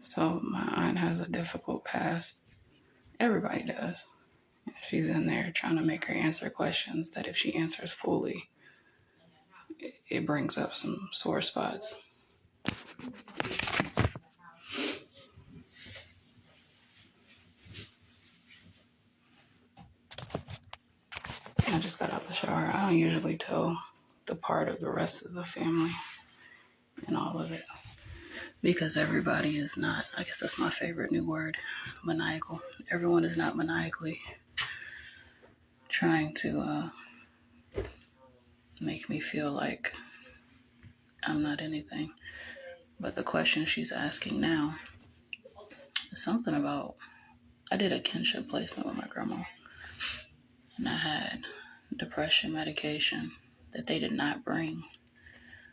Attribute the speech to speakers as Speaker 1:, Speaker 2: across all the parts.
Speaker 1: So my aunt has a difficult past. Everybody does. She's in there trying to make her answer questions that if she answers fully, it brings up some sore spots. I just got out the shower. I don't usually tell the part of the rest of the family and all of it because everybody is not, I guess that's my favorite new word, maniacal. Everyone is not maniacally trying to make me feel like I'm not anything. But the question she's asking now is something about, I did a kinship placement with my grandma and I had depression medication that they did not bring.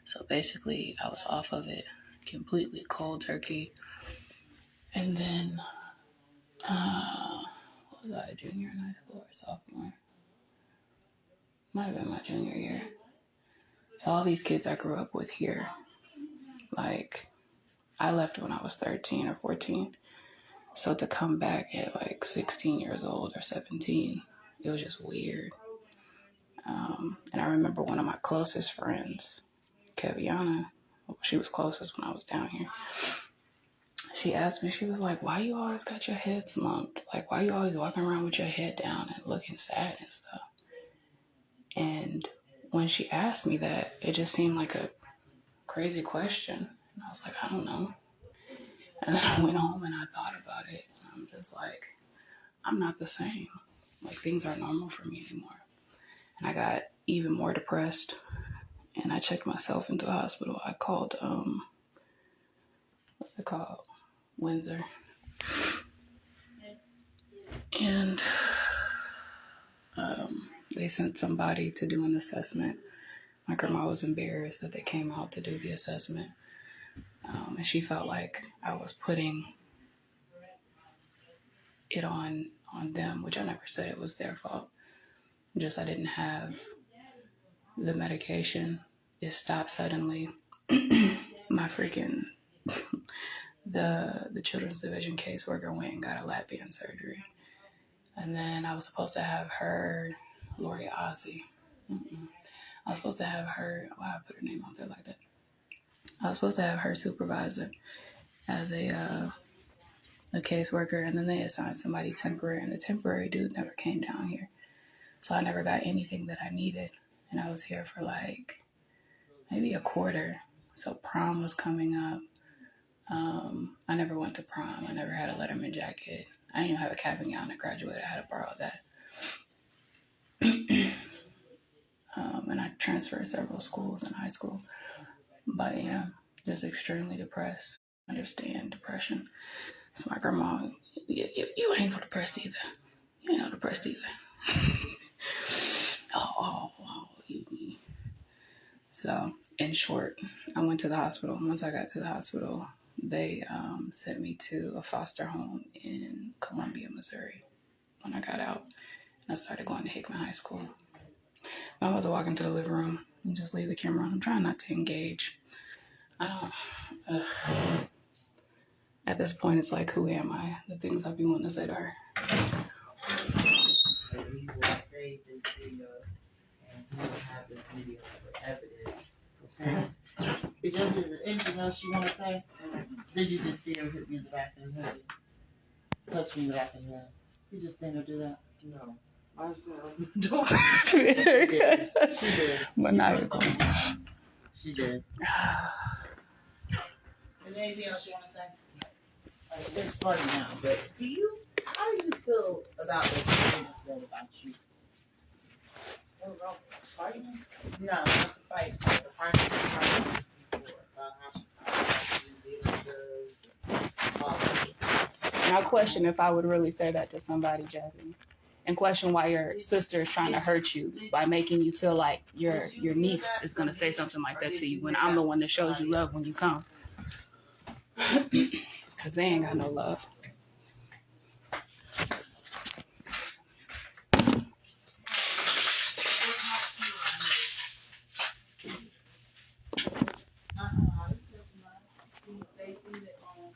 Speaker 1: So basically I was off of it completely cold turkey. And then, what was I, junior in high school or sophomore? Might have been my junior year. So all these kids I grew up with here, like I left when I was 13 or 14. So to come back at like 16 years old or 17, it was just weird. And I remember one of my closest friends, Keviana, she was closest when I was down here. She asked me, she was like, why you always got your head slumped? Like, why you always walking around with your head down and looking sad and stuff? And when she asked me that, it just seemed like a crazy question. And I was like, I don't know. And then I went home and I thought about it. And I'm just like, I'm not the same. Like, things aren't normal for me anymore. And I got even more depressed. And I checked myself into a hospital. I called, what's it called? Windsor. And they sent somebody to do an assessment. My grandma was embarrassed that they came out to do the assessment. And she felt like I was putting it on them, which I never said it was their fault. Just I didn't have the medication. It stopped suddenly. My freaking the children's division caseworker went and got a lap band surgery. And then I was supposed to have her, Lori Ozzie. I was supposed to have her, why I put her name out there like that? I was supposed to have her supervisor as a caseworker, and then they assigned somebody temporary, and the temporary dude never came down here. So I never got anything that I needed. And I was here for like maybe a quarter. So prom was coming up. I never went to prom. I never had a Letterman jacket. I didn't even have a cap and gown to graduate. I had to borrow that. And I transferred several schools in high school. But yeah, just extremely depressed. I understand depression. So my grandma, you ain't no depressed either. You ain't no depressed either. oh. So, in short, I went to the hospital. Once I got to the hospital, they sent me to a foster home in Columbia, Missouri when I got out. And I started going to Hickman High School. I was walking to the living room and just leave the camera on. I'm trying not to engage. At this point, it's like, who am I? The things I'd be wanting to say to her.
Speaker 2: So we will save this video and we will have this video for evidence. Okay? Because is there anything else you want to say? Did you just see her hit me in the back of the head? Touch me in the back of the head. You just seen her do that? No. I said, she did. She did.
Speaker 1: Maniacal.
Speaker 2: She did. Is there anything else you want to say? It's funny now, but how do you feel about what you just said about you? Fighting? No, not the fight. The fight. About how she did all that.
Speaker 1: Now question if I would really say that to somebody, Jazzy. And question why your sister is trying to hurt you by making you feel like your niece is going to say something like that to you when I'm the one that shows you love when you come. Because they ain't got no love.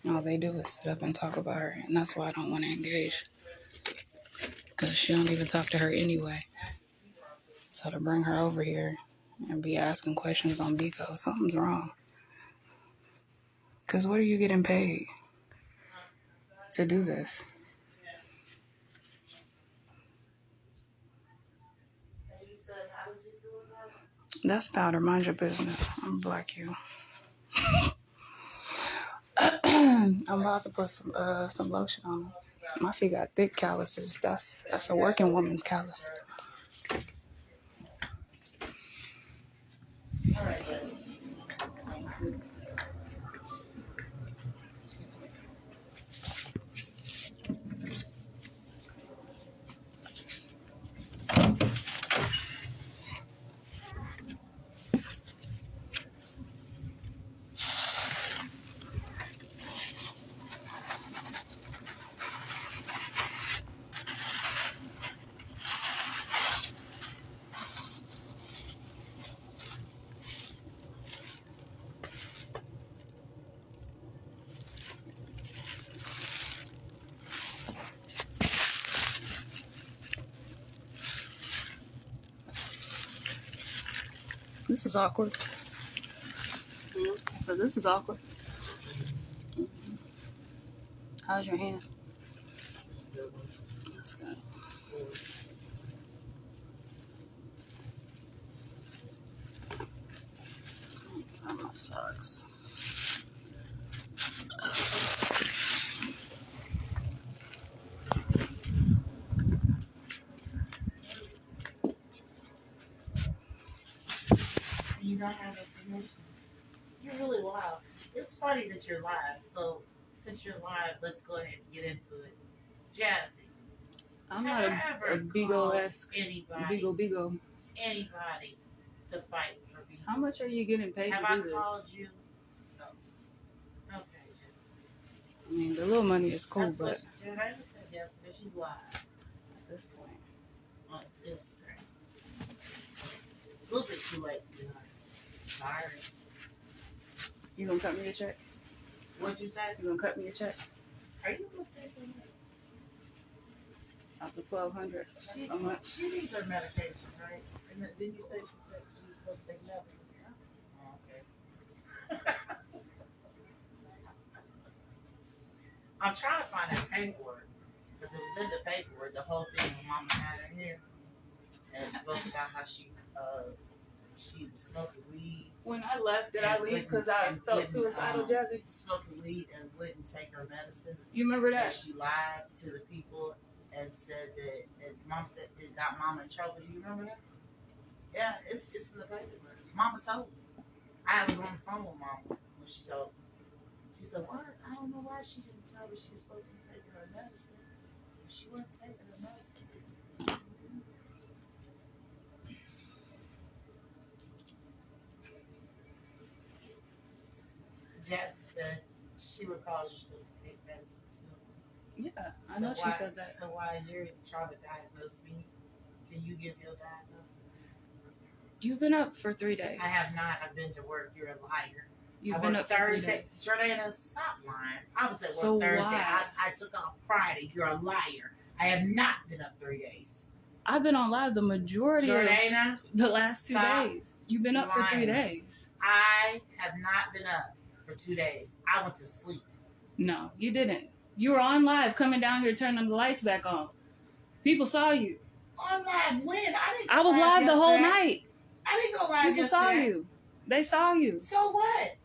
Speaker 1: All they do is sit up and talk about her. And that's why I don't want to engage. Because she don't even talk to her anyway. So to bring her over here and be asking questions on Biko, something's wrong. Because what are you getting paid to do this? That's powder. Mind your business. I'm black you. I'm about to put some lotion on. My feet got thick calluses. That's a working woman's callus.
Speaker 2: All right,
Speaker 1: This is awkward. So this is awkward. How's your hand? That's good. Time my socks.
Speaker 2: you don't have information. You're really wild. It's funny that you're live. So since you're live, let's go ahead and get into it. Jazzy,
Speaker 1: I'm not a Bigo-esque. Bigo.
Speaker 2: Anybody to fight for me?
Speaker 1: How much are you getting paid
Speaker 2: Have
Speaker 1: to
Speaker 2: I
Speaker 1: do this?
Speaker 2: called you? No. Okay.
Speaker 1: I mean, the little money is cool,
Speaker 2: That's
Speaker 1: but
Speaker 2: what Jada said yesterday. She's live
Speaker 1: at this point,
Speaker 2: on Instagram. A little bit too late to be honest. Sorry.
Speaker 1: you gonna cut me a check?
Speaker 2: What'd you say?
Speaker 1: You gonna cut me a check?
Speaker 2: Are you mistaken?
Speaker 1: Out the $1,200 a month.
Speaker 2: She needs her medication, right? And then, didn't you say she was supposed to take medicine? Oh, okay. I'm trying to find that paperwork because it was in the paperwork. The whole thing when Mama had in here, and it spoke about how she was smoking weed.
Speaker 1: When I left, did I leave because I felt suicidal, Jazzy?
Speaker 2: Smoking weed and wouldn't take her medicine.
Speaker 1: You remember
Speaker 2: And
Speaker 1: that?
Speaker 2: she lied to the people and said that Mom said it got Mama in trouble. Do you remember that? Yeah, it's in the paperwork. Mama told me. I was on the phone with Mama when she told me. She said, "What? I don't know why she didn't tell me she was supposed to be taking her medicine. She wasn't taking her medicine." Jazzy said she recalls you're supposed to take medicine too.
Speaker 1: Yeah, I know she said that.
Speaker 2: So while you're trying to diagnose me, can you give your diagnosis?
Speaker 1: You've been up for 3 days.
Speaker 2: I have not. I've been to work. You're a liar.
Speaker 1: You've been up for 3
Speaker 2: Thursday.
Speaker 1: days.
Speaker 2: Jordana, stop lying. I was at work
Speaker 1: So
Speaker 2: Thursday.
Speaker 1: why?
Speaker 2: I took off Friday. You're a liar. I have not been up 3 days.
Speaker 1: I've been on live the majority of
Speaker 2: Jordana,
Speaker 1: the last 2
Speaker 2: stop
Speaker 1: days. You've been up for 3
Speaker 2: lying.
Speaker 1: days.
Speaker 2: I have not been up for 2 days. I went to sleep.
Speaker 1: No, you didn't. You were on live coming down here turning the lights back on. People saw you.
Speaker 2: On live when?
Speaker 1: I was live the whole night.
Speaker 2: I didn't go live
Speaker 1: People saw you. They saw you.
Speaker 2: So what?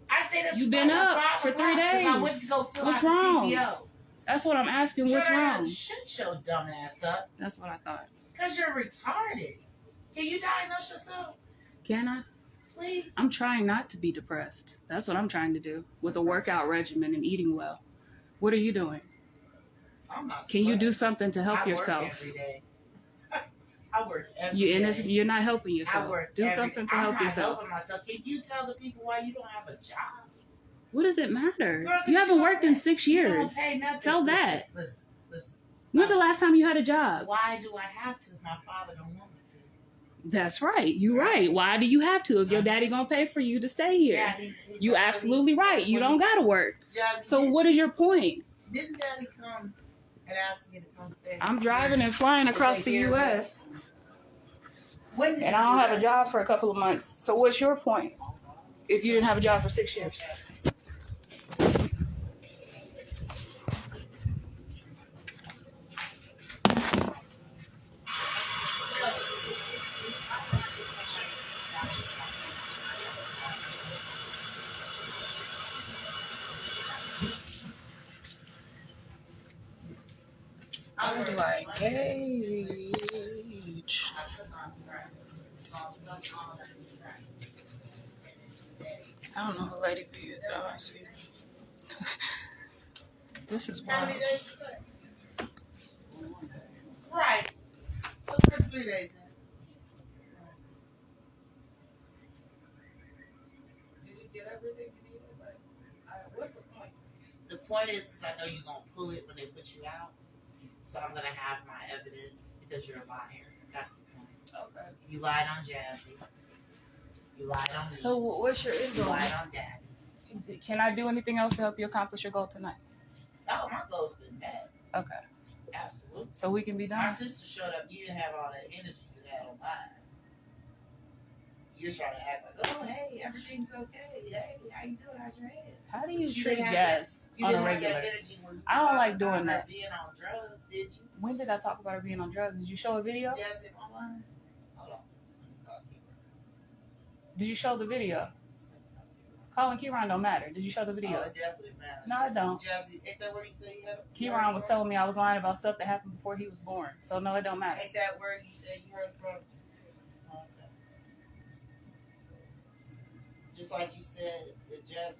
Speaker 2: I stayed up.
Speaker 1: You've been up for 3 days.
Speaker 2: I went to go fill
Speaker 1: What's
Speaker 2: out
Speaker 1: wrong?
Speaker 2: the TPO.
Speaker 1: That's what I'm asking. What's wrong?
Speaker 2: Shut your dumb ass up.
Speaker 1: That's what I thought.
Speaker 2: Because you're retarded. Can you diagnose yourself?
Speaker 1: Can I?
Speaker 2: Please.
Speaker 1: I'm trying not to be depressed. That's what I'm trying to do with a workout regimen and eating well. What are you doing?
Speaker 2: I'm not.
Speaker 1: Can you do
Speaker 2: depressed.
Speaker 1: something to help
Speaker 2: I
Speaker 1: yourself?
Speaker 2: work every day. I work every
Speaker 1: You and
Speaker 2: day.
Speaker 1: it's, you're not helping
Speaker 2: I
Speaker 1: yourself.
Speaker 2: work
Speaker 1: Do
Speaker 2: every
Speaker 1: something to
Speaker 2: I'm
Speaker 1: help
Speaker 2: not
Speaker 1: yourself.
Speaker 2: helping myself. Can you tell the people why you don't have a job?
Speaker 1: What does it matter?
Speaker 2: Girl, 'cause
Speaker 1: You haven't
Speaker 2: don't
Speaker 1: worked in
Speaker 2: pay-
Speaker 1: 6
Speaker 2: you don't
Speaker 1: years.
Speaker 2: pay nothing.
Speaker 1: Tell
Speaker 2: Listen,
Speaker 1: that.
Speaker 2: Listen.
Speaker 1: When's the last time you had a job?
Speaker 2: Why do I have to if my father don't want me to?
Speaker 1: That's right. You're right. Why do you have to if your daddy gonna pay for you to stay here?
Speaker 2: Yeah,
Speaker 1: You absolutely right. You don't gotta work. So what is your point?
Speaker 2: Didn't Daddy come and ask me to come stay?
Speaker 1: I'm driving and flying across the U.S.
Speaker 2: When did
Speaker 1: and I don't have a job for a couple of months. So what's your point if you didn't have a job for 6 years? How do I engage? I don't know who Lady B is. Oh, I see. This is
Speaker 2: How
Speaker 1: wild.
Speaker 2: many days is that? Right. So for 3 days then.
Speaker 1: Did you get everything you needed? Like, what's the point?
Speaker 2: The point is because I know you're going to pull it when they put you out. So I'm going to have my evidence because you're a liar. That's the point.
Speaker 1: Okay.
Speaker 2: You lied on Jazzy. You lied on me.
Speaker 1: So what's your end
Speaker 2: You
Speaker 1: goal?
Speaker 2: lied on Daddy.
Speaker 1: Can I do anything else to help you accomplish your goal tonight?
Speaker 2: Oh, my goal's been met.
Speaker 1: Okay.
Speaker 2: Absolutely.
Speaker 1: So we can be done?
Speaker 2: My sister showed up. You didn't have all that energy you had on mine. You're trying to act like, oh, hey, everything's okay. Hey, how you doing? How's your head?
Speaker 1: How do you
Speaker 2: She
Speaker 1: treat
Speaker 2: didn't have
Speaker 1: guests
Speaker 2: You
Speaker 1: on
Speaker 2: didn't
Speaker 1: a
Speaker 2: have that
Speaker 1: regular?
Speaker 2: energy when you
Speaker 1: I don't
Speaker 2: talked
Speaker 1: like
Speaker 2: about
Speaker 1: doing
Speaker 2: her
Speaker 1: that.
Speaker 2: being on drugs, did you?
Speaker 1: When did I talk about her being on drugs? Did you show a video?
Speaker 2: Jazzy, my line? Hold on.
Speaker 1: Did you show the video? Calling Kieran don't matter. Did you show the video?
Speaker 2: Oh, it definitely matters.
Speaker 1: No, it don't.
Speaker 2: Jazzy, ain't that where you say you had a
Speaker 1: Kieran was telling me I was lying about stuff that happened before he was born. So no, it don't matter.
Speaker 2: Ain't that where you said you heard from? Okay. Just like you said that Jazzy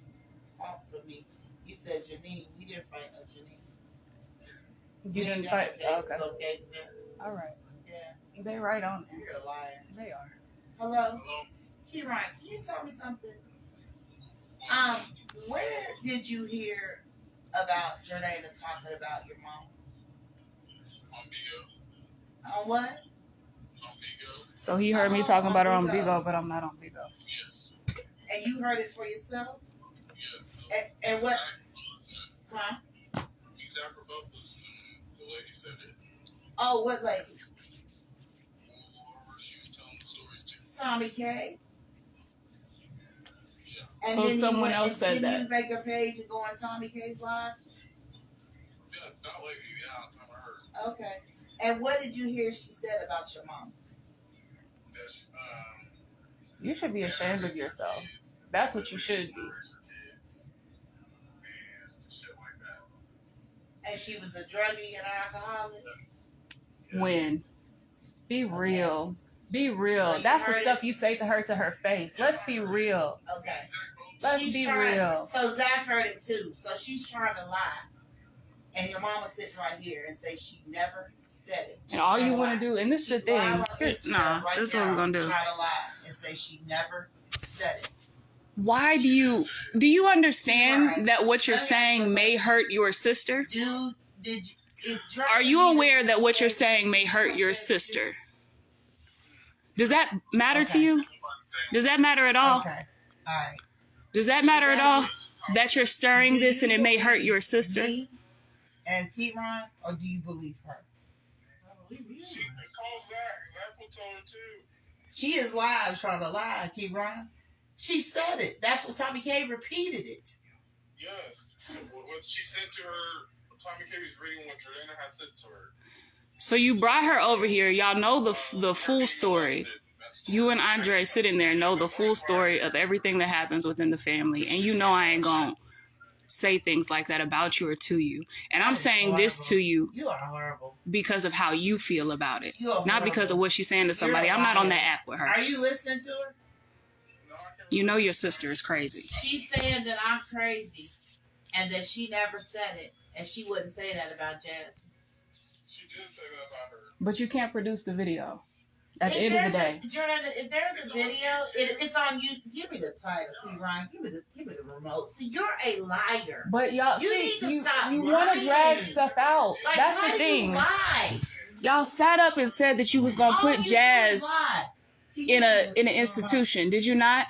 Speaker 2: fought for me. You said Janine. We didn't fight no Janine.
Speaker 1: You didn't fight. Okay.
Speaker 2: Okay.
Speaker 1: All right.
Speaker 2: Yeah.
Speaker 1: They right on there.
Speaker 2: You're a liar.
Speaker 1: They are.
Speaker 2: Hello? Kieran, can you tell me something? Where did you hear about Jordana talking about your mom?
Speaker 3: On Bigo.
Speaker 2: On what?
Speaker 3: On Bigo.
Speaker 1: So he heard me talking about her on Bigo, but I'm not on Bigo.
Speaker 3: Yes.
Speaker 2: And you heard it for yourself?
Speaker 3: Yes.
Speaker 2: And what? Huh?
Speaker 3: Exactly both listening. The lady said it.
Speaker 2: Oh, what lady?
Speaker 3: Whoever she was telling the stories to.
Speaker 2: Tommy K.
Speaker 3: Yeah.
Speaker 2: And
Speaker 1: So
Speaker 2: then
Speaker 1: someone else said
Speaker 2: Didn't
Speaker 1: that.
Speaker 2: you make a page and go on Tommy K's live?
Speaker 3: Yeah, that lady. Yeah, I've never heard.
Speaker 2: Okay. And what did you hear she said about your mom?
Speaker 3: That she,
Speaker 1: You should be ashamed of yourself. That's what you should be.
Speaker 3: And shit like that.
Speaker 2: And she was a druggie and alcoholic?
Speaker 1: When? Be real. Be real.
Speaker 2: So
Speaker 1: That's the
Speaker 2: heard
Speaker 1: stuff you say to her face. Let's be real.
Speaker 2: Okay.
Speaker 1: Let's
Speaker 2: She's
Speaker 1: be
Speaker 2: trying-
Speaker 1: real.
Speaker 2: So Zach heard it too. So she's trying to lie. And your mama sitting right here and say she never said it.
Speaker 1: And all you want to do, and this is the
Speaker 2: She's lying
Speaker 1: thing.
Speaker 2: on
Speaker 1: Here's,
Speaker 2: Instagram
Speaker 1: nah,
Speaker 2: right
Speaker 1: this is what
Speaker 2: now,
Speaker 1: we're going to do.
Speaker 2: Trying to lie and say she never said it.
Speaker 1: Why do you understand
Speaker 2: Right.
Speaker 1: that what you're
Speaker 2: Let me ask you a
Speaker 1: saying may
Speaker 2: question.
Speaker 1: hurt your sister?
Speaker 2: Dude, did you?
Speaker 1: Are you aware that what you're saying may hurt your sister? Does that matter to you? Does that matter at all?
Speaker 2: Okay. All right.
Speaker 1: Does that matter at all? That you're stirring this and it may hurt your sister?
Speaker 2: Me and Kieran, or do you believe her?
Speaker 3: I believe you. She called Zach. Zach will tell her too.
Speaker 2: She is live trying to lie, Kieran. She said it. That's what Tommy K repeated it.
Speaker 3: Yes. What she said to her, Tommy K was reading what Jordana had said to her.
Speaker 1: So you brought her over here. Y'all know the full story. You and Andre sitting there know the full story of everything that happens within the family. And you know I ain't going to say things like that about you or to you. And I'm saying this to you
Speaker 2: You are horrible.
Speaker 1: because of how you feel about it.
Speaker 2: You are
Speaker 1: Not because of what she's saying to somebody. I'm not on that app with her.
Speaker 2: Are you listening to her?
Speaker 1: You know your sister is crazy.
Speaker 2: She's saying that I'm crazy and that she never said it And she wouldn't say that about Jasmine.
Speaker 3: She did say that about her.
Speaker 1: But you can't produce the video. At the end of the day.
Speaker 2: Jordan, if there's a video, it's on you. Give me the title, please, Ryan. Give me the remote. See, you're a liar.
Speaker 1: But y'all,
Speaker 2: You need to stop
Speaker 1: you want to
Speaker 2: lying.
Speaker 1: drag stuff out.
Speaker 2: Like,
Speaker 1: That's
Speaker 2: why
Speaker 1: the
Speaker 2: do
Speaker 1: thing.
Speaker 2: you lie?
Speaker 1: Y'all sat up and said that you was gonna
Speaker 2: All
Speaker 1: put
Speaker 2: you do
Speaker 1: Jazz
Speaker 2: is lie.
Speaker 1: in an institution. Did you not?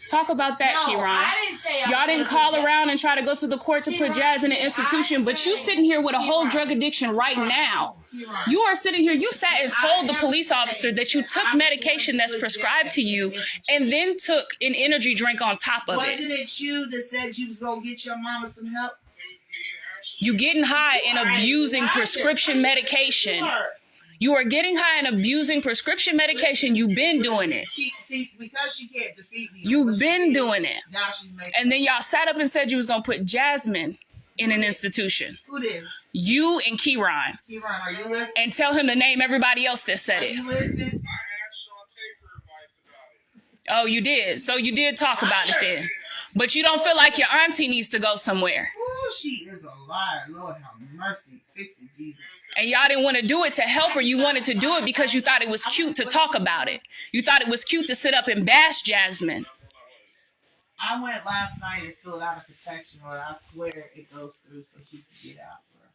Speaker 1: Talk about that,
Speaker 2: No,
Speaker 1: Kieran.
Speaker 2: I didn't say I
Speaker 1: Y'all
Speaker 2: was
Speaker 1: didn't
Speaker 2: gonna
Speaker 1: call
Speaker 2: put
Speaker 1: around and try to go to the court to put Jazz in an institution, but you sitting here with a whole drug addiction right now. You are sitting here, you sat and told the police officer that you took medication that's prescribed to you and then took an energy drink on top of
Speaker 2: Wasn't
Speaker 1: it.
Speaker 2: it you that said you was gonna get your mama some help?
Speaker 1: You getting high and abusing prescription medication. You are getting high and abusing prescription medication. You've been doing it.
Speaker 2: See, because she can't defeat me.
Speaker 1: You've been doing it.
Speaker 2: Now she's making.
Speaker 1: And then y'all sat up and said you was going to put Jasmine in an institution.
Speaker 2: Who did?
Speaker 1: You and Kieran.
Speaker 2: Kieran, are you listening?
Speaker 1: And tell him to name everybody else that said
Speaker 2: Are
Speaker 1: it.
Speaker 2: you listening?
Speaker 3: I asked Shantae for advice about it.
Speaker 1: Oh, you did. So you did talk about it then. But you don't feel like your auntie needs to go somewhere.
Speaker 2: Ooh, she is a liar. Lord have mercy. Fix it, Jesus.
Speaker 1: And y'all didn't want to do it to help her. You wanted to do it because you thought it was cute to talk about it. You thought it was cute to sit up and bash Jasmine.
Speaker 2: I went last night and filled out a protection order. I swear it goes through so she can get out, bro.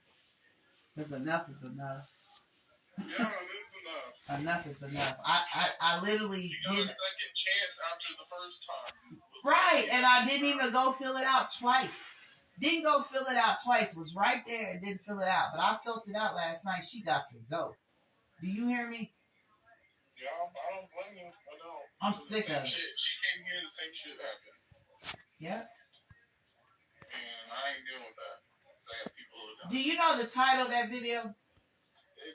Speaker 2: Because enough is enough.
Speaker 3: Yeah, that's enough.
Speaker 2: Enough is enough. I literally
Speaker 3: You got a
Speaker 2: didn't.
Speaker 3: second chance after the first time.
Speaker 2: Right, and I didn't even go fill it out twice. Didn't go fill it out twice. Was right there and didn't fill it out. But I filled it out last night. She got to go. Do you hear me?
Speaker 3: Yeah, I don't blame you. I don't.
Speaker 2: I'm sick of it.
Speaker 3: She came here, the same shit happened.
Speaker 2: Yep.
Speaker 3: And I ain't dealing with that. I got people who don't.
Speaker 2: Do you know the title of that video?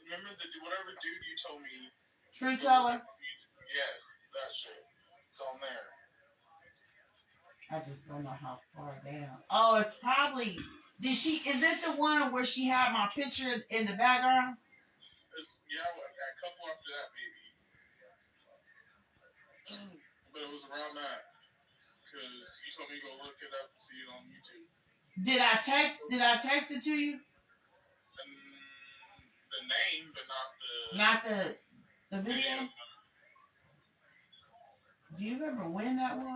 Speaker 3: Remember whatever dude you told me?
Speaker 2: True Teller?
Speaker 3: Yes, that shit. It's on there.
Speaker 2: I just don't know how far down. Oh, it's probably. Is it the one where she had my picture in the background?
Speaker 3: Yeah, a couple after that, maybe. But it was around that. Because you told me to go look it up and see it on YouTube.
Speaker 2: Did I text it to you?
Speaker 3: The name, but not
Speaker 2: the video? Do you remember when that was?
Speaker 3: No, I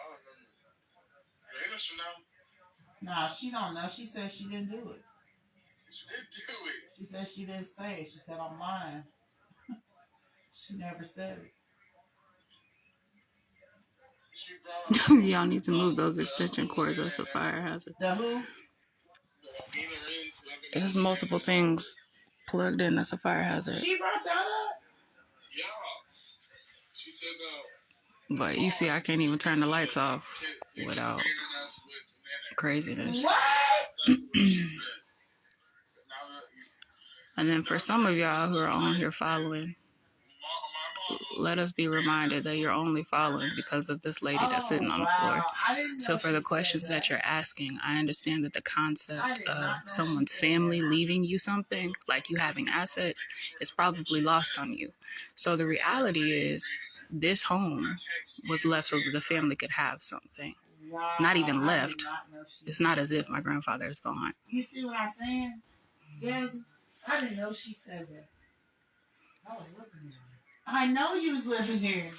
Speaker 3: don't remember. Your English know?
Speaker 2: Nah, she don't know. She said she didn't do it.
Speaker 3: She did do it.
Speaker 2: She said she didn't say it. She said I'm lying. She never said it.
Speaker 3: She brought
Speaker 1: Y'all need to move those extension cords. That's a fire hazard.
Speaker 2: The who?
Speaker 1: There's multiple things plugged in. That's a fire hazard.
Speaker 2: She brought that up?
Speaker 3: Yeah. She said
Speaker 1: But you see, I can't even turn the lights off without craziness.
Speaker 2: What?
Speaker 1: And then for some of y'all who are on here following, let us be reminded that you're only following because of this lady that's sitting on the floor. So for the questions that you're asking, I understand that the concept of someone's family leaving you something, like you having assets, is probably lost on you. So the reality is this home was left so that the family could have something.
Speaker 2: Wow,
Speaker 1: Not even
Speaker 2: I
Speaker 1: left.
Speaker 2: did not know she
Speaker 1: It's not as if my grandfather is gone.
Speaker 2: You see what I'm saying? Yes. I didn't know she said that. I was living here. I know you was living here.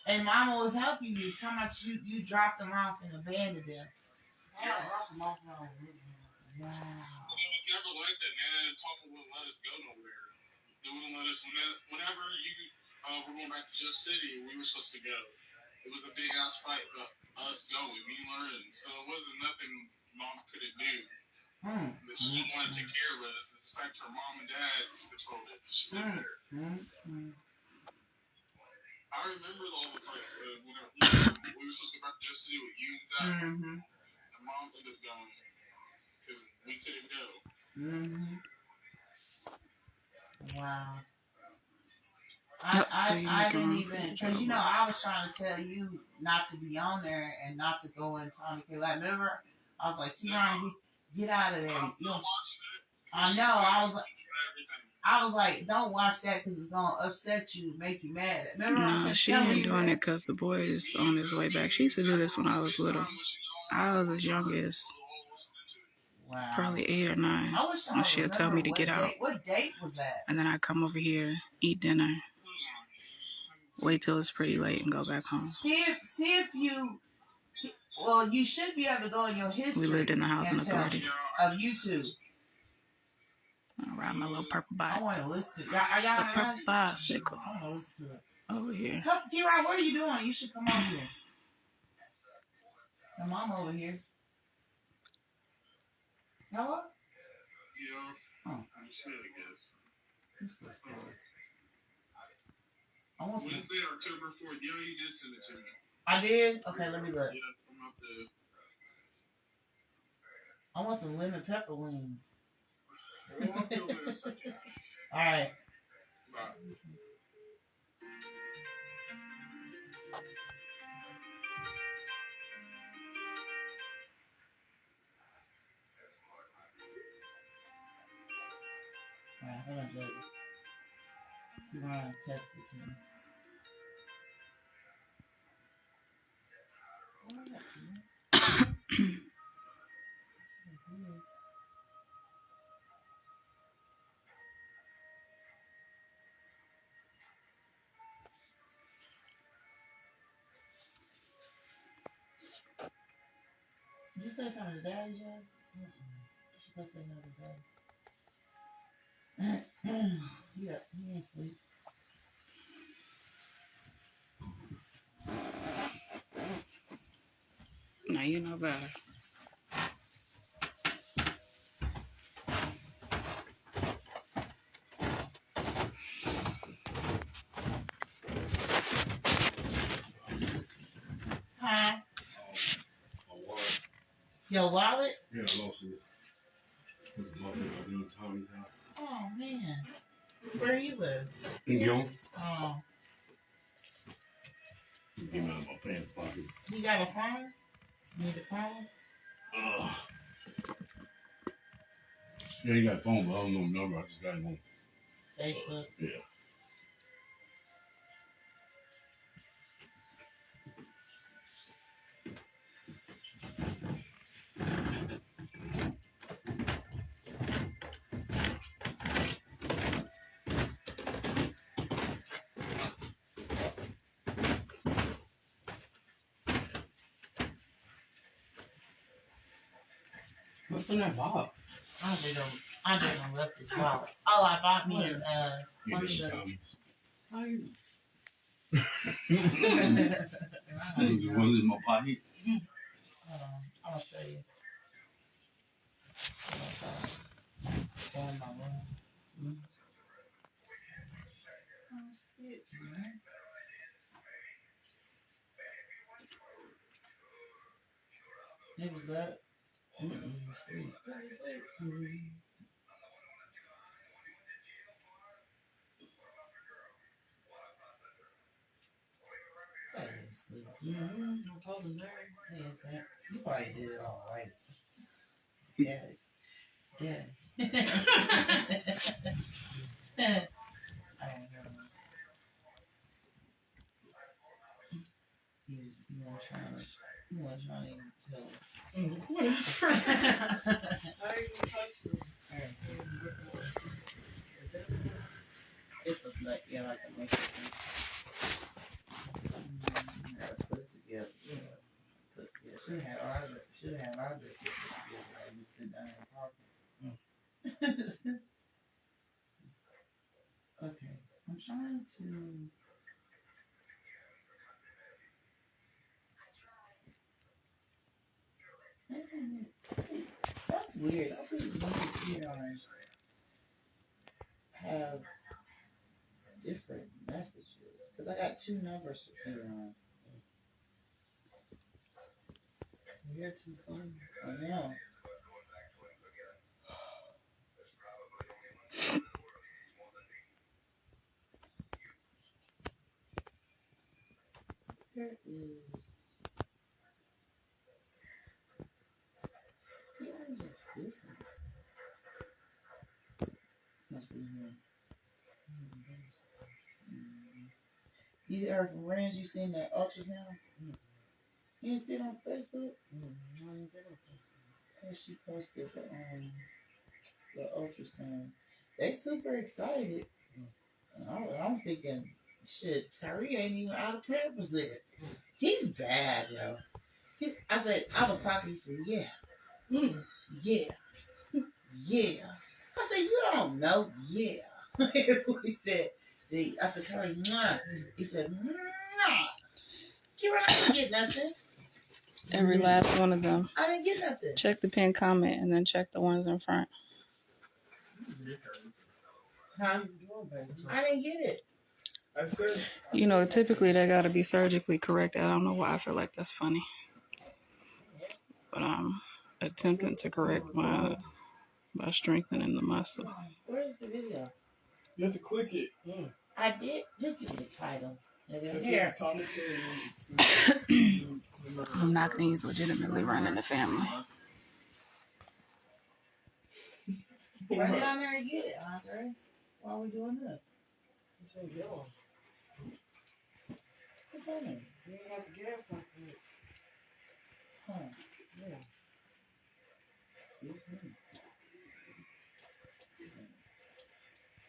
Speaker 2: And Mama was helping you. Tell me you dropped them off and abandoned them. I dropped them off when I was living here. Wow.
Speaker 3: it was never like that, man. Papa wouldn't let us go nowhere. They wouldn't let us. Whenever we're going back to Just City, we were supposed to go. It was a big ass fight about us going. Me learning, so it wasn't nothing Mom couldn't do. But she didn't want to take care of us. It's the fact her mom and dad controlled it. She lived there. I remember all the fights. Whenever we were supposed to go back to Just City with you and Zach, and Mom ended up going because we couldn't go.
Speaker 2: Wow.
Speaker 1: Yep, so you
Speaker 2: I
Speaker 1: make your
Speaker 2: didn't
Speaker 1: own
Speaker 2: even,
Speaker 1: furniture
Speaker 2: because
Speaker 1: over.
Speaker 2: I was trying to tell you not to be on there and not to go in Tommy K. Like, remember, I was like, Kieran, get out of there.
Speaker 3: I'm still watching it.
Speaker 2: I know. I was like, don't watch that because it's gonna upset you, make you mad. Remember,
Speaker 1: No, she ain't doing it because the boy is on his way back. She used to do this when I was little. I was as young as
Speaker 2: Wow.
Speaker 1: Probably 8 or 9.
Speaker 2: I wish I
Speaker 1: And she'll tell me to
Speaker 2: what
Speaker 1: get out.
Speaker 2: date, what date was that?
Speaker 1: And then I come over here, eat dinner, wait till it's pretty late, and go back home.
Speaker 2: See if you. Well, you should be able to go in your history.
Speaker 1: We lived in the housing authority.
Speaker 2: Of YouTube.
Speaker 1: I'll ride my little purple bike.
Speaker 2: I want to listen to y'all.
Speaker 1: The purple bicycle.
Speaker 2: I want to listen to it.
Speaker 1: Over here.
Speaker 2: Come, T-Rod, what are you doing? You should come over here. Your mom over here. Hello?
Speaker 3: Yeah.
Speaker 2: Oh.
Speaker 3: I'm shit, I guess.
Speaker 2: I'm so sorry. I want some.
Speaker 3: Wednesday, October 4th. Yeah, you did send it to me.
Speaker 2: I did? Okay, let me look.
Speaker 3: Yeah, I'm about to.
Speaker 2: I want some lemon pepper wings.
Speaker 3: We'll walk over in a second.
Speaker 2: Alright.
Speaker 3: Bye.
Speaker 2: Alright, hold on, Jay. T-Rod texted to me. Did you say something to Daddy, Jay? You should go say no to Daddy. Yeah, he ain't sleep.
Speaker 1: Now you know better.
Speaker 2: Huh?
Speaker 4: My wallet.
Speaker 2: Your wallet?
Speaker 4: Yeah, I lost it. It was lost it in Tommy's house.
Speaker 2: Oh, man. Where you live?
Speaker 4: Yo.
Speaker 2: Oh.
Speaker 4: It came out of my pants pocket.
Speaker 2: You got a phone? You need a phone?
Speaker 4: Yeah, you got a phone, but I don't know the number. I just got it on
Speaker 2: Facebook?
Speaker 4: Yeah. What's in that box?
Speaker 2: I didn't left his wallet. Oh, I bought me
Speaker 4: You
Speaker 2: one
Speaker 4: did
Speaker 2: shirt.
Speaker 4: Tommy's.
Speaker 2: How you?
Speaker 4: It was in my pocket.
Speaker 2: I'll show you. Go in my room. Oh, shit, man. It was that. Sleep. Sleep. I'm holding there. Hey, it's that. You probably did it all right. Daddy. I don't know. You want to try to even tell. It's a like, yeah, like a Mexican. Put it together. Put it together. Should have our put together. Like we sit down and talking. Okay, I'm trying to. That's weird. I think my computer have different messages because I got two numbers for Kieran. You're too funny. I know. Here is. Kieran's is different. Must be here. You heard from Rand, you seen that ultrasound? You didn't see it on Facebook? And she posted the ultrasound. They super excited. I'm thinking, shit, Tyree ain't even out of Pampers yet. He's bad, yo. I said, I was talking, he said, yeah, yeah, yeah. I said, you don't know, yeah. That's what he said. I said, Tyree, mwah. He said, mwah. Kira, I didn't get nothing.
Speaker 1: Every last one of them.
Speaker 2: I didn't get nothing.
Speaker 1: Check the pinned comment and then check the ones in front.
Speaker 2: Huh? I didn't get it.
Speaker 1: You know, typically they gotta be surgically corrected. I don't know why I feel like that's funny. But I'm attempting to correct my by strengthening the muscle.
Speaker 2: Where's the video?
Speaker 4: You have to click it.
Speaker 2: I did. Just give me the title.
Speaker 4: Here.
Speaker 1: Knock knees legitimately run in the family.
Speaker 2: Run down there and get it, Andre. Why are we doing this? What's that? You ain't got the gas like this. Huh. Yeah.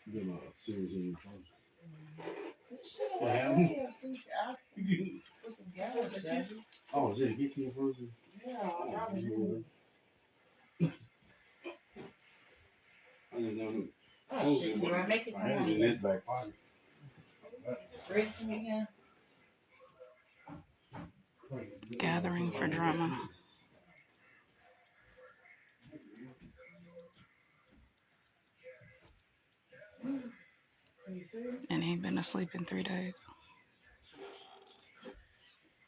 Speaker 4: You know, serious in your phone.
Speaker 2: What happened? Put some gas, Daddy.
Speaker 4: Oh, is it a get to your version?
Speaker 2: Yeah, I
Speaker 4: didn't know.
Speaker 2: Oh, shit. Did I make it?
Speaker 4: I had it in this back pocket.
Speaker 2: Race me again.
Speaker 1: Gathering for drama. And ain't been asleep in 3 days.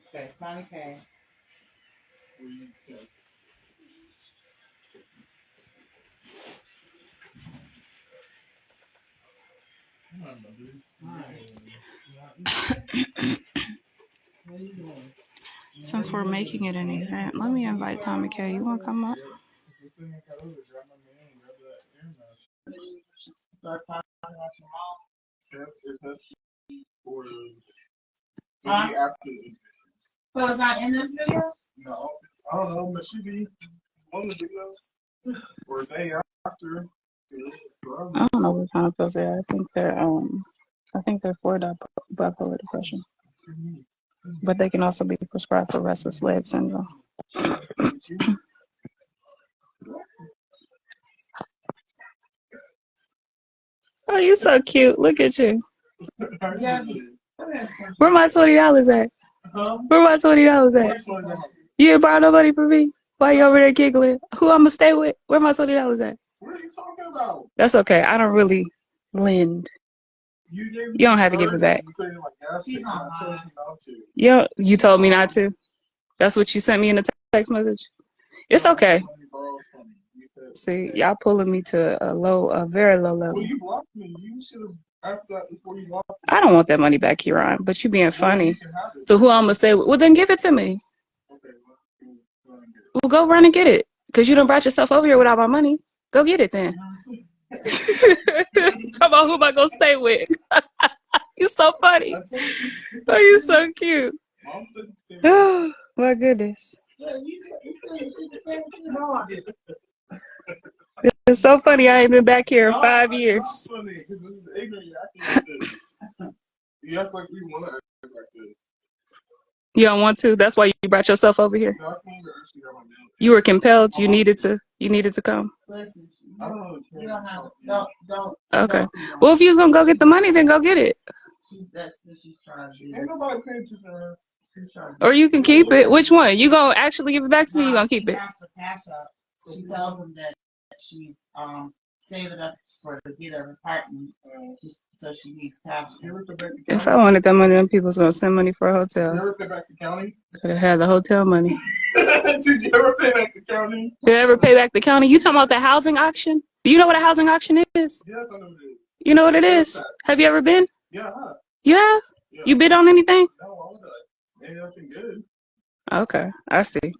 Speaker 2: Okay, Tommy K.
Speaker 1: Since we're making it an event, let me invite Tommy K. You want to come up?
Speaker 2: So it's not in this video?
Speaker 3: No, I don't know, but she be on the videos or a day after.
Speaker 1: I don't know what kind of pills they are. I think they're for bipolar depression. But they can also be prescribed for restless leg syndrome. Oh, you so cute. Look at you. Where my $20 at? Where my $20 at? You didn't borrow nobody from me? Why you over there giggling? Who I'm gonna stay with? Where my $20 at?
Speaker 3: What are you talking about?
Speaker 1: That's okay. I don't really lend. You don't have to give it back. You told me not to. That's what you sent me in the text message. It's okay. See, y'all pulling me to a very low level.
Speaker 3: Well, you blocked me. You should have asked that before you blocked me.
Speaker 1: I don't want that money back, Kieran, but you being funny. So who I'm gonna stay with? Well, then give it to me. Well, go run and get it. Because you done brought yourself over here without my money. Go get it then. Talk about who am I gonna stay with? You so funny. Oh, you so cute. Oh, my goodness. It's so funny. I ain't been back here in 5 years.
Speaker 3: You act like we want to act like this.
Speaker 1: You don't want to? That's why you brought yourself over here. You were compelled. You needed to come.
Speaker 2: Listen, you don't have. Don't.
Speaker 1: Okay. Well, if you was gonna go get the money, then go get it.
Speaker 2: That's what she's trying to do.
Speaker 3: Ain't nobody paying attention to her.
Speaker 1: Or you can keep it. Which one? You gonna actually give it back to me? Or you gonna keep it?
Speaker 2: She tells him that she's saving up to get her apartment, so she needs cash.
Speaker 1: If I wanted that money, then people was gonna send money for a hotel.
Speaker 3: Did you ever pay back the county?
Speaker 1: Could have had the hotel money.
Speaker 3: Did you ever pay back the county?
Speaker 1: Did I ever pay back the county? You talking about the housing auction? Do you know what a housing auction is?
Speaker 3: Yes, I know what it is.
Speaker 1: You know what it is? Have you ever been?
Speaker 3: Yeah, I have.
Speaker 1: You have?
Speaker 3: Yeah.
Speaker 1: You bid on anything?
Speaker 3: No, I was like, maybe nothing good.
Speaker 1: Okay, I see.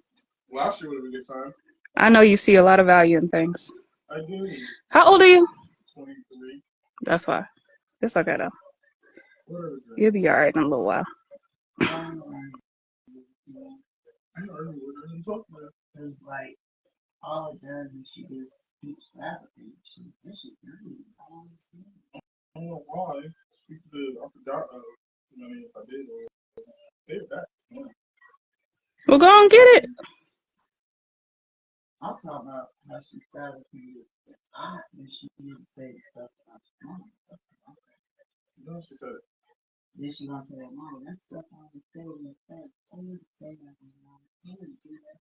Speaker 3: Last year would have been a good time.
Speaker 1: I know you see a lot of value in things.
Speaker 3: I do.
Speaker 1: How old are you?
Speaker 3: 23.
Speaker 1: That's why. It's okay though.
Speaker 3: Whatever.
Speaker 1: You'll be alright in a little while.
Speaker 3: I know everyone. What are you talking about?
Speaker 2: It's like all it does is she just keeps fabricating. This shit really, I don't understand.
Speaker 5: I don't know why. I forgot. I mean, if I did, they were that.
Speaker 1: Well, go and get it.
Speaker 2: I'm talking about how she fabricated the eye and she didn't say the stuff about her mom.
Speaker 5: No, she said.
Speaker 2: Then she went to that mom. That stuff on the face and face. I didn't say that to mom. I didn't do that.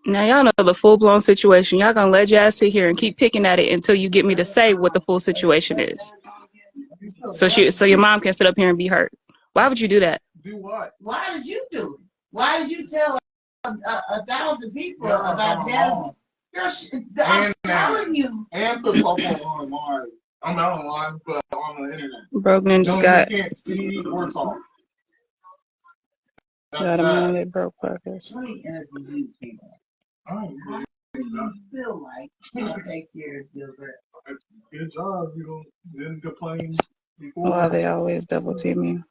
Speaker 1: Now y'all know the full blown situation. Y'all gonna let y'all sit here and keep picking at it until you get me to say what the full situation is. So your mom can sit up here and be hurt. Why would you do that?
Speaker 5: Do what?
Speaker 2: Why did you do it? Why did you tell 1,000 people about Jazzy? Girl, I'm telling you.
Speaker 5: And put Popo online. I'm not online, but on the internet.
Speaker 1: Brognan just got.
Speaker 5: You can't see or talk. That's
Speaker 1: Got him
Speaker 5: sad.
Speaker 1: on their broke pockets.
Speaker 2: Let me interview you, people. How do you feel like you take care of your girl?
Speaker 5: Good job. You didn't complain before.
Speaker 1: Why they always double team me?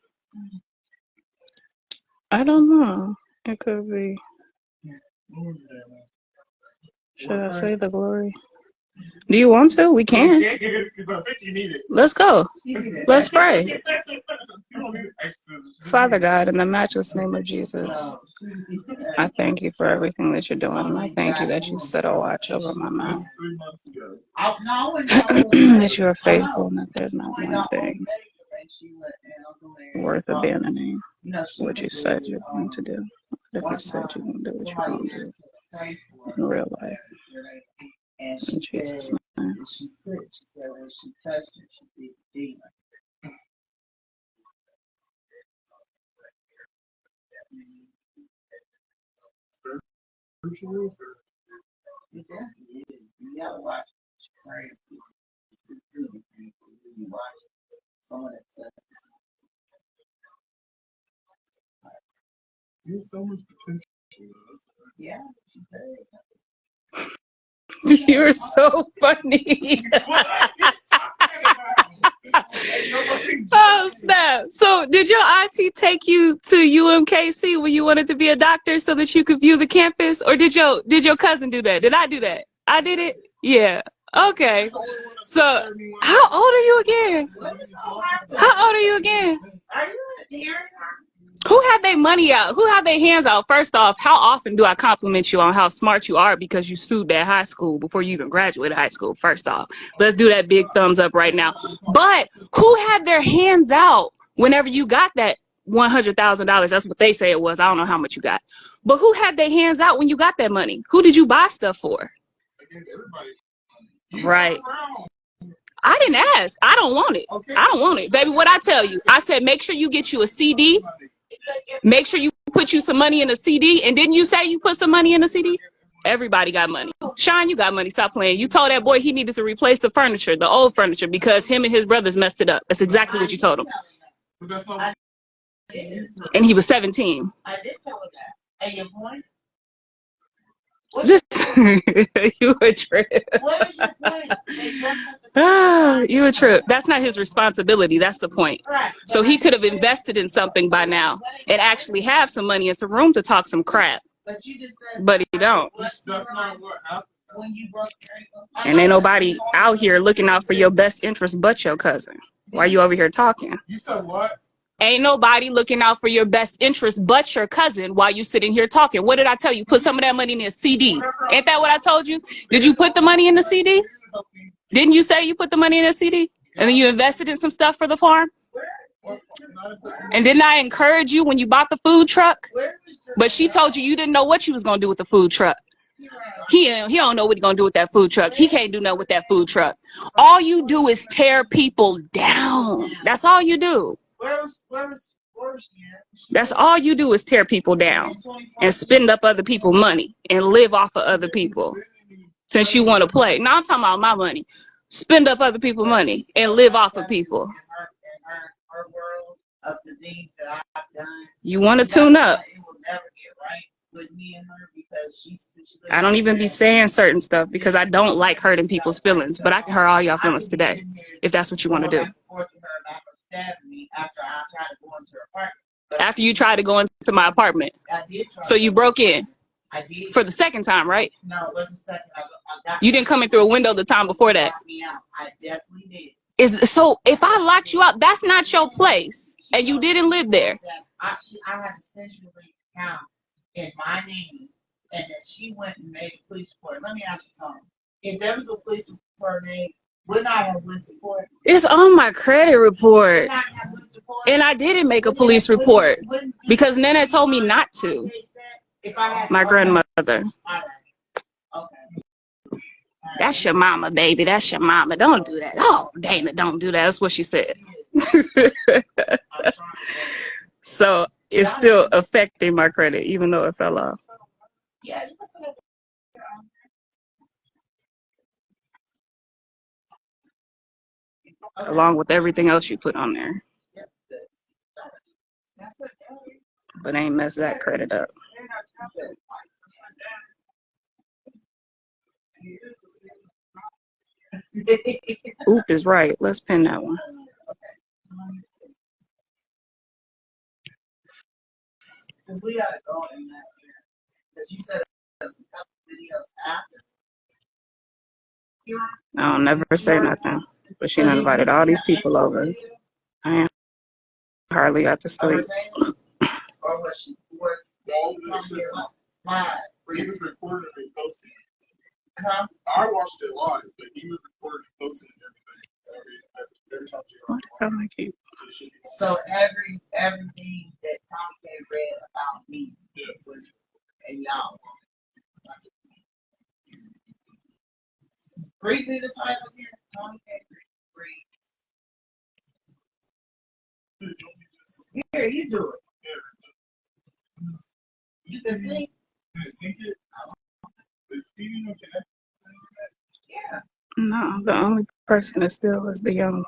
Speaker 1: I don't know. It could be. Should I say the glory? Do you want to? We can.
Speaker 5: Because I think you need it.
Speaker 1: Let's go. Let's pray.
Speaker 5: You don't need extra.
Speaker 1: Father God, in the matchless name of Jesus, I thank you for everything that you're doing. And I thank you that you set a watch over my mouth.
Speaker 5: 3 months ago.
Speaker 1: That you are faithful and that there's not one thing worth abandoning what you said you're going to do. If you said you're going to do what you're going to do in real life.
Speaker 2: And
Speaker 1: In
Speaker 2: she
Speaker 1: Jesus'
Speaker 2: said,
Speaker 1: name.
Speaker 2: she said when she touched her, she did the demon. You definitely is. You gotta watch it. Right? You watch someone that says,
Speaker 5: There's so much potential.
Speaker 2: yeah, she's very.
Speaker 1: You're so funny. Oh, snap. So did your auntie take you to UMKC when you wanted to be a doctor so that you could view the campus? Or did your cousin do that? Did I do that? I did it? Yeah. Okay. So how old are you again? How old are you again?
Speaker 2: Are you hearing her?
Speaker 1: Who had their money out? Who had their hands out? First off, how often do I compliment you on how smart you are because you sued that high school before you even graduated high school? First off, let's do that big thumbs up right now. But who had their hands out whenever you got that $100,000? That's what they say it was. I don't know how much you got. But who had their hands out when you got that money? Who did you buy stuff for? Right. I didn't ask. I don't want it. I don't want it. Baby, what I tell you? I said, make sure you get you a CD. Make sure you put you some money in a CD. And didn't you say you put some money in a CD? Everybody got money. Sean, you got money. Stop playing. You told that boy he needed to replace the furniture, the old furniture, because him and his brothers messed it up. That's exactly what you told him. And he was 17.
Speaker 2: I did tell her that. And your point?
Speaker 1: This, you a trip.
Speaker 2: What is your point?
Speaker 1: You a trip. That's not his responsibility. That's the point.
Speaker 2: Right.
Speaker 1: So he could have invested in something by now and actually have some money and some room to talk some crap.
Speaker 2: But you just said.
Speaker 1: But he don't.
Speaker 5: That's not what happened.
Speaker 2: When you broke
Speaker 1: And ain't nobody out here looking out for your best interest but your cousin. Why you over here talking?
Speaker 5: You said what?
Speaker 1: Ain't nobody looking out for your best interest but your cousin while you sitting here talking. What did I tell you? Put some of that money in a CD. Ain't that what I told you? Did you put the money in the CD? Didn't you say you put the money in a CD? And then you invested in some stuff for the farm? And didn't I encourage you when you bought the food truck? But she told you didn't know what you was going to do with the food truck. He don't know what he's going to do with that food truck. He can't do nothing with that food truck. All you do is tear people down. That's all you do. That's all you do is tear people down and spend up other people's money and live off of other people. Since you want to play. No, I'm talking about my money. Spend up other people's money and live off of people.
Speaker 2: Her world of the things that I've done.
Speaker 1: You want to tune up.
Speaker 2: It will never get right with me and her because she's.
Speaker 1: I don't even be saying certain stuff because I don't like hurting people's feelings. But I can hurt all y'all feelings today if that's what you want to do. After you tried to go into my apartment. So you broke in.
Speaker 2: I did.
Speaker 1: For the second time, right?
Speaker 2: No, it wasn't second. I got.
Speaker 1: You didn't come in through a window the time before that.
Speaker 2: Locked me out. I definitely did.
Speaker 1: So if I locked you out, that's not your place, and you didn't live there.
Speaker 2: I had a central account in my name, and then she went and made a police report. Let me ask you something. If there was a police report made, wouldn't I have went to court?
Speaker 1: It's on my credit report,
Speaker 2: Wouldn't I have went to court?
Speaker 1: and I didn't make a police report because Nana told me not to.
Speaker 2: If I had
Speaker 1: My grandmother.
Speaker 2: All right. Okay.
Speaker 1: That's your mama, baby. That's your mama. Don't do that. Oh, Dana, don't do that. That's what she said. So it's still affecting my credit, even though it fell off.
Speaker 2: Yeah, you must have.
Speaker 1: Along with everything else you put on there. But ain't mess that credit up. Oop is right. Let's pin that one.
Speaker 2: Because we gotta go in that year. Because you said there's a couple videos after.
Speaker 1: I don't never say nothing. But she done invited all these people over. I ain't hardly got to sleep.
Speaker 2: Or was she was live?
Speaker 5: He was recording and posting.
Speaker 2: Huh?
Speaker 5: I watched it live, but he was recording and posting everything. Every time she
Speaker 2: So everything that Tom K read about me,
Speaker 5: yes,
Speaker 2: was, and y'all. Read me the title again. Tom K. Read. Here, you do it. You can sing.
Speaker 5: Sync it.
Speaker 2: Yeah.
Speaker 1: No, the only person that still is the young one.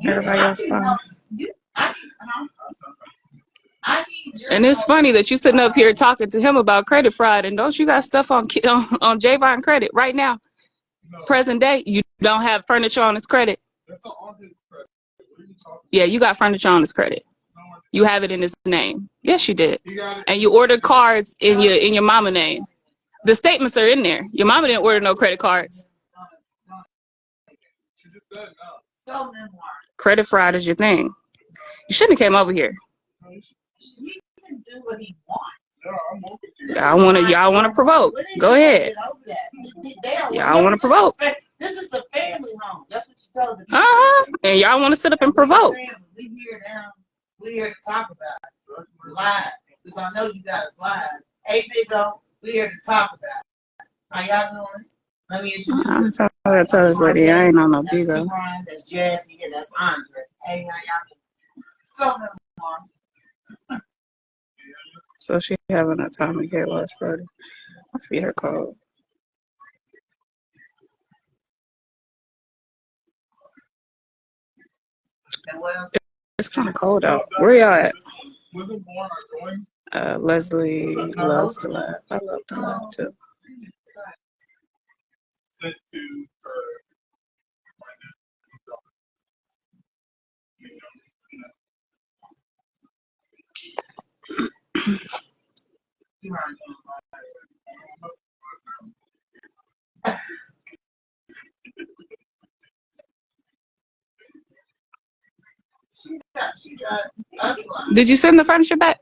Speaker 1: Everybody else fine. And it's funny that you sitting up here talking to him about credit fraud, and don't you got stuff on Javon credit right now?
Speaker 5: No.
Speaker 1: Present day, you don't have furniture on his credit.
Speaker 5: That's not on his credit. What are you talking about?
Speaker 1: Yeah, you got furniture on his credit. You have it in his name. Yes, you did. And you ordered cards in your mama name. The statements are in there. Your mama didn't order no credit cards.
Speaker 5: She just said no.
Speaker 1: Credit fraud is your thing. You shouldn't have came over here.
Speaker 2: He can do what he wants.
Speaker 1: Y'all wanna provoke. Go ahead. Y'all wanna provoke.
Speaker 2: This is the family home. That's what you told them.
Speaker 1: And y'all wanna sit up and provoke.
Speaker 2: We here now. We here to talk about it. We're live. Because I know you guys live. Hey, Big O, we here to talk about it. How y'all doing? Let me introduce you.
Speaker 1: I tell this lady I ain't on no
Speaker 2: That's
Speaker 1: Big O.
Speaker 2: Ryan, that's Jazzy, and that's Andre. Hey, how y'all doing? So,
Speaker 1: So she having a Tommy K watch party. I feel her cold.
Speaker 2: and what else?
Speaker 1: It's kind of cold out. Where y'all at?
Speaker 5: Wasn't born or joined.
Speaker 1: Leslie loves to laugh. I love to laugh too.
Speaker 5: Sent to her.
Speaker 2: She got us live.
Speaker 1: Did you send the furniture back?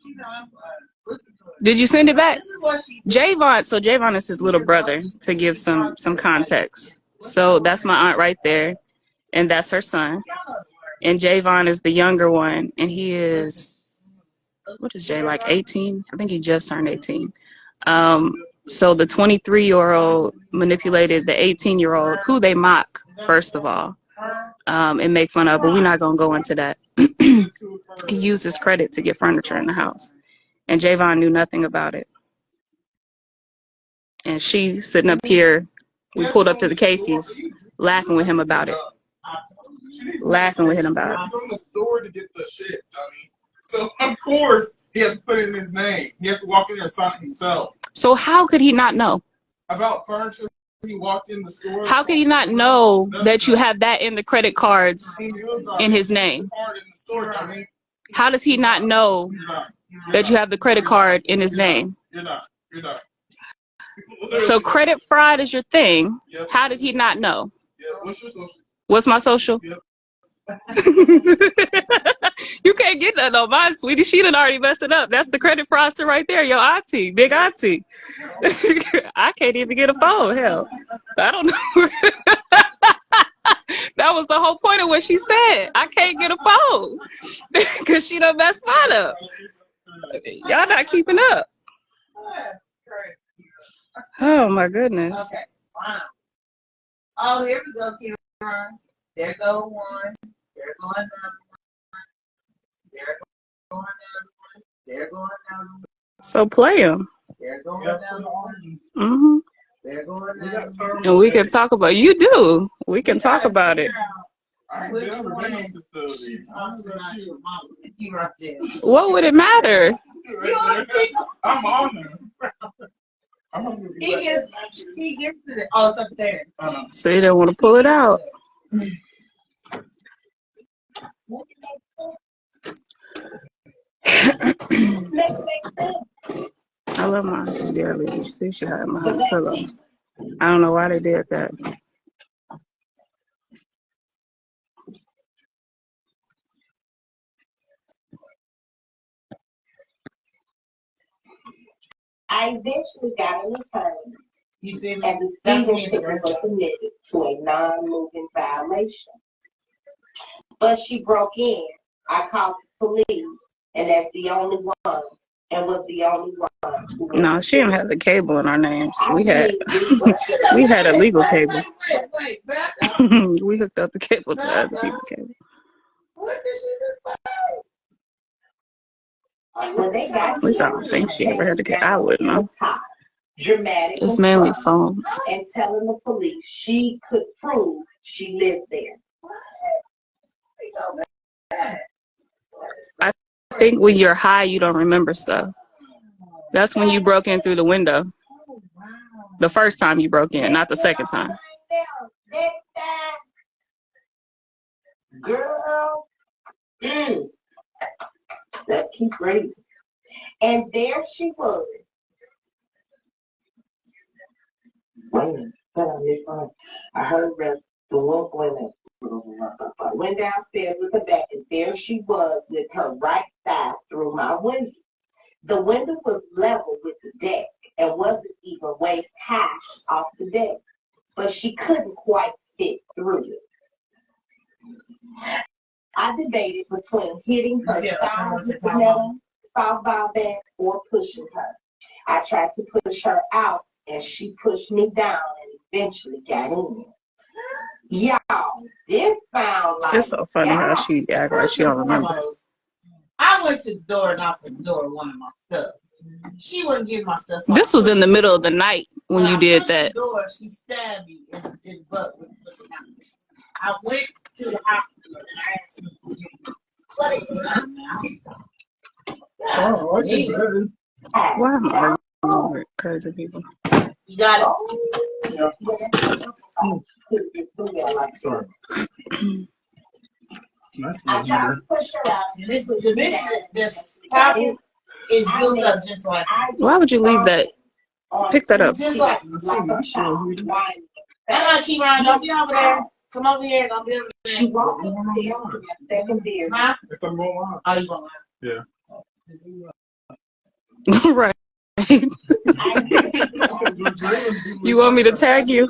Speaker 2: She got us live. Listen to it.
Speaker 1: Did you send it back?
Speaker 2: This is what she
Speaker 1: Javon, so Javon is his little brother, to give some context. So that's my aunt right there, and that's her son. And Javon is the younger one, and he is, what is Jay, like 18? I think he just turned 18. So the 23-year-old manipulated the 18-year-old, who they mock, first of all, and make fun of, but we're not going to go into that. He used his credit to get furniture in the house, and Javon knew nothing about it. And she sitting up here, we pulled up to the Casey's, laughing with him about it. Laughing with him about it.
Speaker 5: He's on the store to get the shit, dummy. So, of course, he has to put in his name. He has to walk in there and sign it himself.
Speaker 1: So how could he not know?
Speaker 5: About furniture, he walked in the store.
Speaker 1: How could he not know that you have that in the credit cards in his name? How does he not know that you have the credit card in his name?
Speaker 5: You're not. You're not.
Speaker 1: So credit fraud is your thing.
Speaker 5: Yep.
Speaker 1: How did he not know?
Speaker 5: Yeah. What's your social?
Speaker 1: What's my social?
Speaker 5: Yep.
Speaker 1: You can't get that on mine, sweetie. She done already messed it up. That's the credit fraudster right there, your auntie, big auntie. I can't even get a phone. Hell, I don't know. That was the whole point of what she said. I can't get a phone because she done messed mine up. Y'all not keeping up.
Speaker 2: That's crazy.
Speaker 1: Oh my goodness.
Speaker 2: Okay, wow. Oh, here we go, Kira. There go one. There go another one. There go another one. There go another one.
Speaker 1: So play them.
Speaker 2: There go another one.
Speaker 1: Mm-hmm.
Speaker 2: There go
Speaker 5: We
Speaker 2: another
Speaker 5: got
Speaker 2: one.
Speaker 5: time.
Speaker 1: And we can talk about. You do. We can talk about it.
Speaker 5: I ain't
Speaker 2: Which
Speaker 5: never
Speaker 2: one
Speaker 5: been on facility.
Speaker 2: she talks about your mama? You right there.
Speaker 1: What would it matter?
Speaker 5: I'm on there. I'm gonna be
Speaker 2: He gets to the. Oh, it's upstairs.
Speaker 1: So you don't want to pull it out. I love my auntie dearly. You see, she had my pillow. I don't know why they did that.
Speaker 6: I eventually got an attorney,
Speaker 2: You see me?
Speaker 6: and the
Speaker 2: That's me
Speaker 6: student
Speaker 2: in the
Speaker 6: was
Speaker 2: grandchild.
Speaker 6: committed to a non-moving violation. But she broke in. I called the police, and that's the only one, and was the only one.
Speaker 1: No, she didn't have the cable in our names.
Speaker 6: I
Speaker 1: We had
Speaker 6: believe
Speaker 1: we had a legal cable.
Speaker 2: Wait, back up.
Speaker 1: We hooked up the cable to other people's cable.
Speaker 2: What did she just say?
Speaker 6: when they got
Speaker 1: At least I don't think she ever had the cable. I wouldn't know.
Speaker 6: Dramatic.
Speaker 1: It's
Speaker 6: and
Speaker 1: mainly
Speaker 6: funny,
Speaker 1: phones.
Speaker 6: and telling the police she could prove she lived there.
Speaker 2: We go back.
Speaker 1: I think when you're high, you don't remember stuff. That's when you broke in through the window.
Speaker 2: Oh, wow.
Speaker 1: The first time you broke in, not the second time.
Speaker 6: Girl, let's keep reading. And there she was. Wait a minute, hold on, this one. I heard the one boy went downstairs with her back, and there she was with her right thigh through my window. The window was level with the deck and wasn't even waist high off the deck, but she couldn't quite fit through it. I debated between hitting her thigh with the metal softball bat or pushing her. I tried to push her out, and she pushed me down and eventually got in. Y'all, this sounds like
Speaker 1: It's so funny how she act like she don't remember.
Speaker 2: I went to the door and knocked on the door with one of my stuff. She wouldn't give my stuff. So
Speaker 1: This was in the middle of the night when you did that.
Speaker 2: The door, she stabbed me in the butt with the knife. I went to the hospital and I asked them to get me. What is it?
Speaker 5: Oh, I think better.
Speaker 1: Why am I arguing with crazy people?
Speaker 2: You got it.
Speaker 5: Sorry. That's
Speaker 6: I tried
Speaker 5: better.
Speaker 6: to push her out.
Speaker 2: And this is the mission. This topic is built up just like
Speaker 1: Why would you leave that? Pick that up.
Speaker 2: just like
Speaker 6: a child.
Speaker 2: I'm gonna keep around. Don't be over there. Come over here. Don't be over there.
Speaker 6: She walked upstairs to my second beer.
Speaker 2: Huh?
Speaker 5: If I'm going on.
Speaker 2: Oh, you gonna
Speaker 5: Yeah.
Speaker 1: Right. You want me to tag you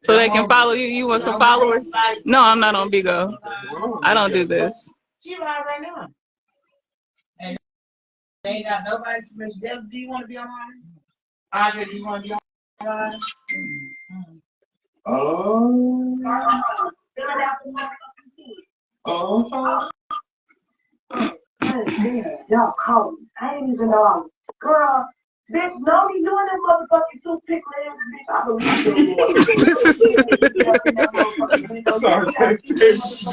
Speaker 1: so they can follow you? You want some followers? No, I'm not on Bigo. I don't do this.
Speaker 2: She right now. And they ain't got nobody's permission. Des, do you want to be online? Audrey, do you want to be online?
Speaker 5: Oh.
Speaker 6: Y'all call me. I ain't even know I'm girl. Bitch, no, me doing that motherfucking toothpick legs, bitch. I believe you.
Speaker 5: Sorry,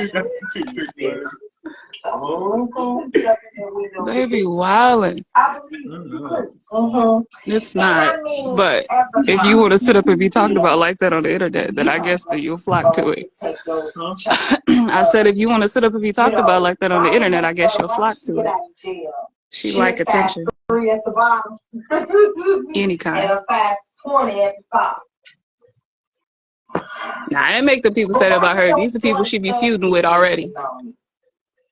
Speaker 5: you got some toothpick legs.
Speaker 1: They be wildin'.
Speaker 6: I believe you.
Speaker 1: It's not. But if you want to sit up and be talking about like that on the internet, then I guess that you'll flock to it. I said if you want to sit up and be talked about like that on the internet, I guess you'll flock to it. She
Speaker 6: She's
Speaker 1: like attention,
Speaker 6: 5'3" at the bottom.
Speaker 1: any
Speaker 6: And
Speaker 1: kind.
Speaker 6: a 5'20" at the top.
Speaker 1: Nah, I didn't make the people say that about her. These are the people she be feuding with already.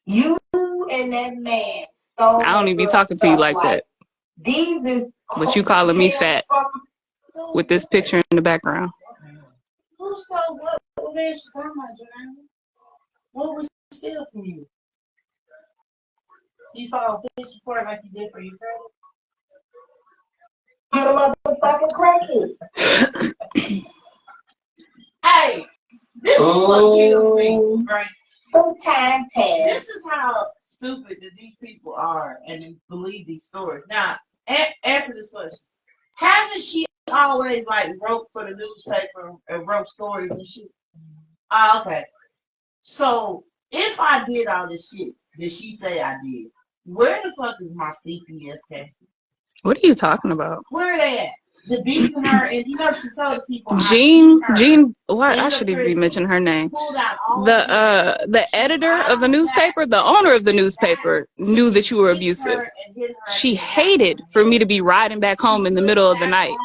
Speaker 6: You and that man stole
Speaker 1: I don't even be talking to you like that.
Speaker 6: These is
Speaker 1: But you calling me fat with this picture in the background.
Speaker 2: Who stole what? What man she talking about, Janelle? What was steal from you? You filed police report like you did for your brother?
Speaker 6: I'm a motherfucking crackhead.
Speaker 2: Hey, this is what kills me, right?
Speaker 6: Some time passed.
Speaker 2: This is how stupid that these people are and they believe these stories. Now, answer this question. Hasn't she always like wrote for the newspaper and wrote stories and shit? Okay. So if I did all this shit that she say I did, where the fuck is my CPS case?
Speaker 1: What are you talking about?
Speaker 2: Where are they at? The beating her, and you know she told people.
Speaker 1: Jean, why
Speaker 2: in
Speaker 1: I
Speaker 2: the
Speaker 1: shouldn't be
Speaker 2: prison.
Speaker 1: mentioning her name.
Speaker 2: Pulled out all
Speaker 1: The editor of the newspaper, the owner of the newspaper, knew that you were abusive. She hated for me to be riding back home in the middle of the night.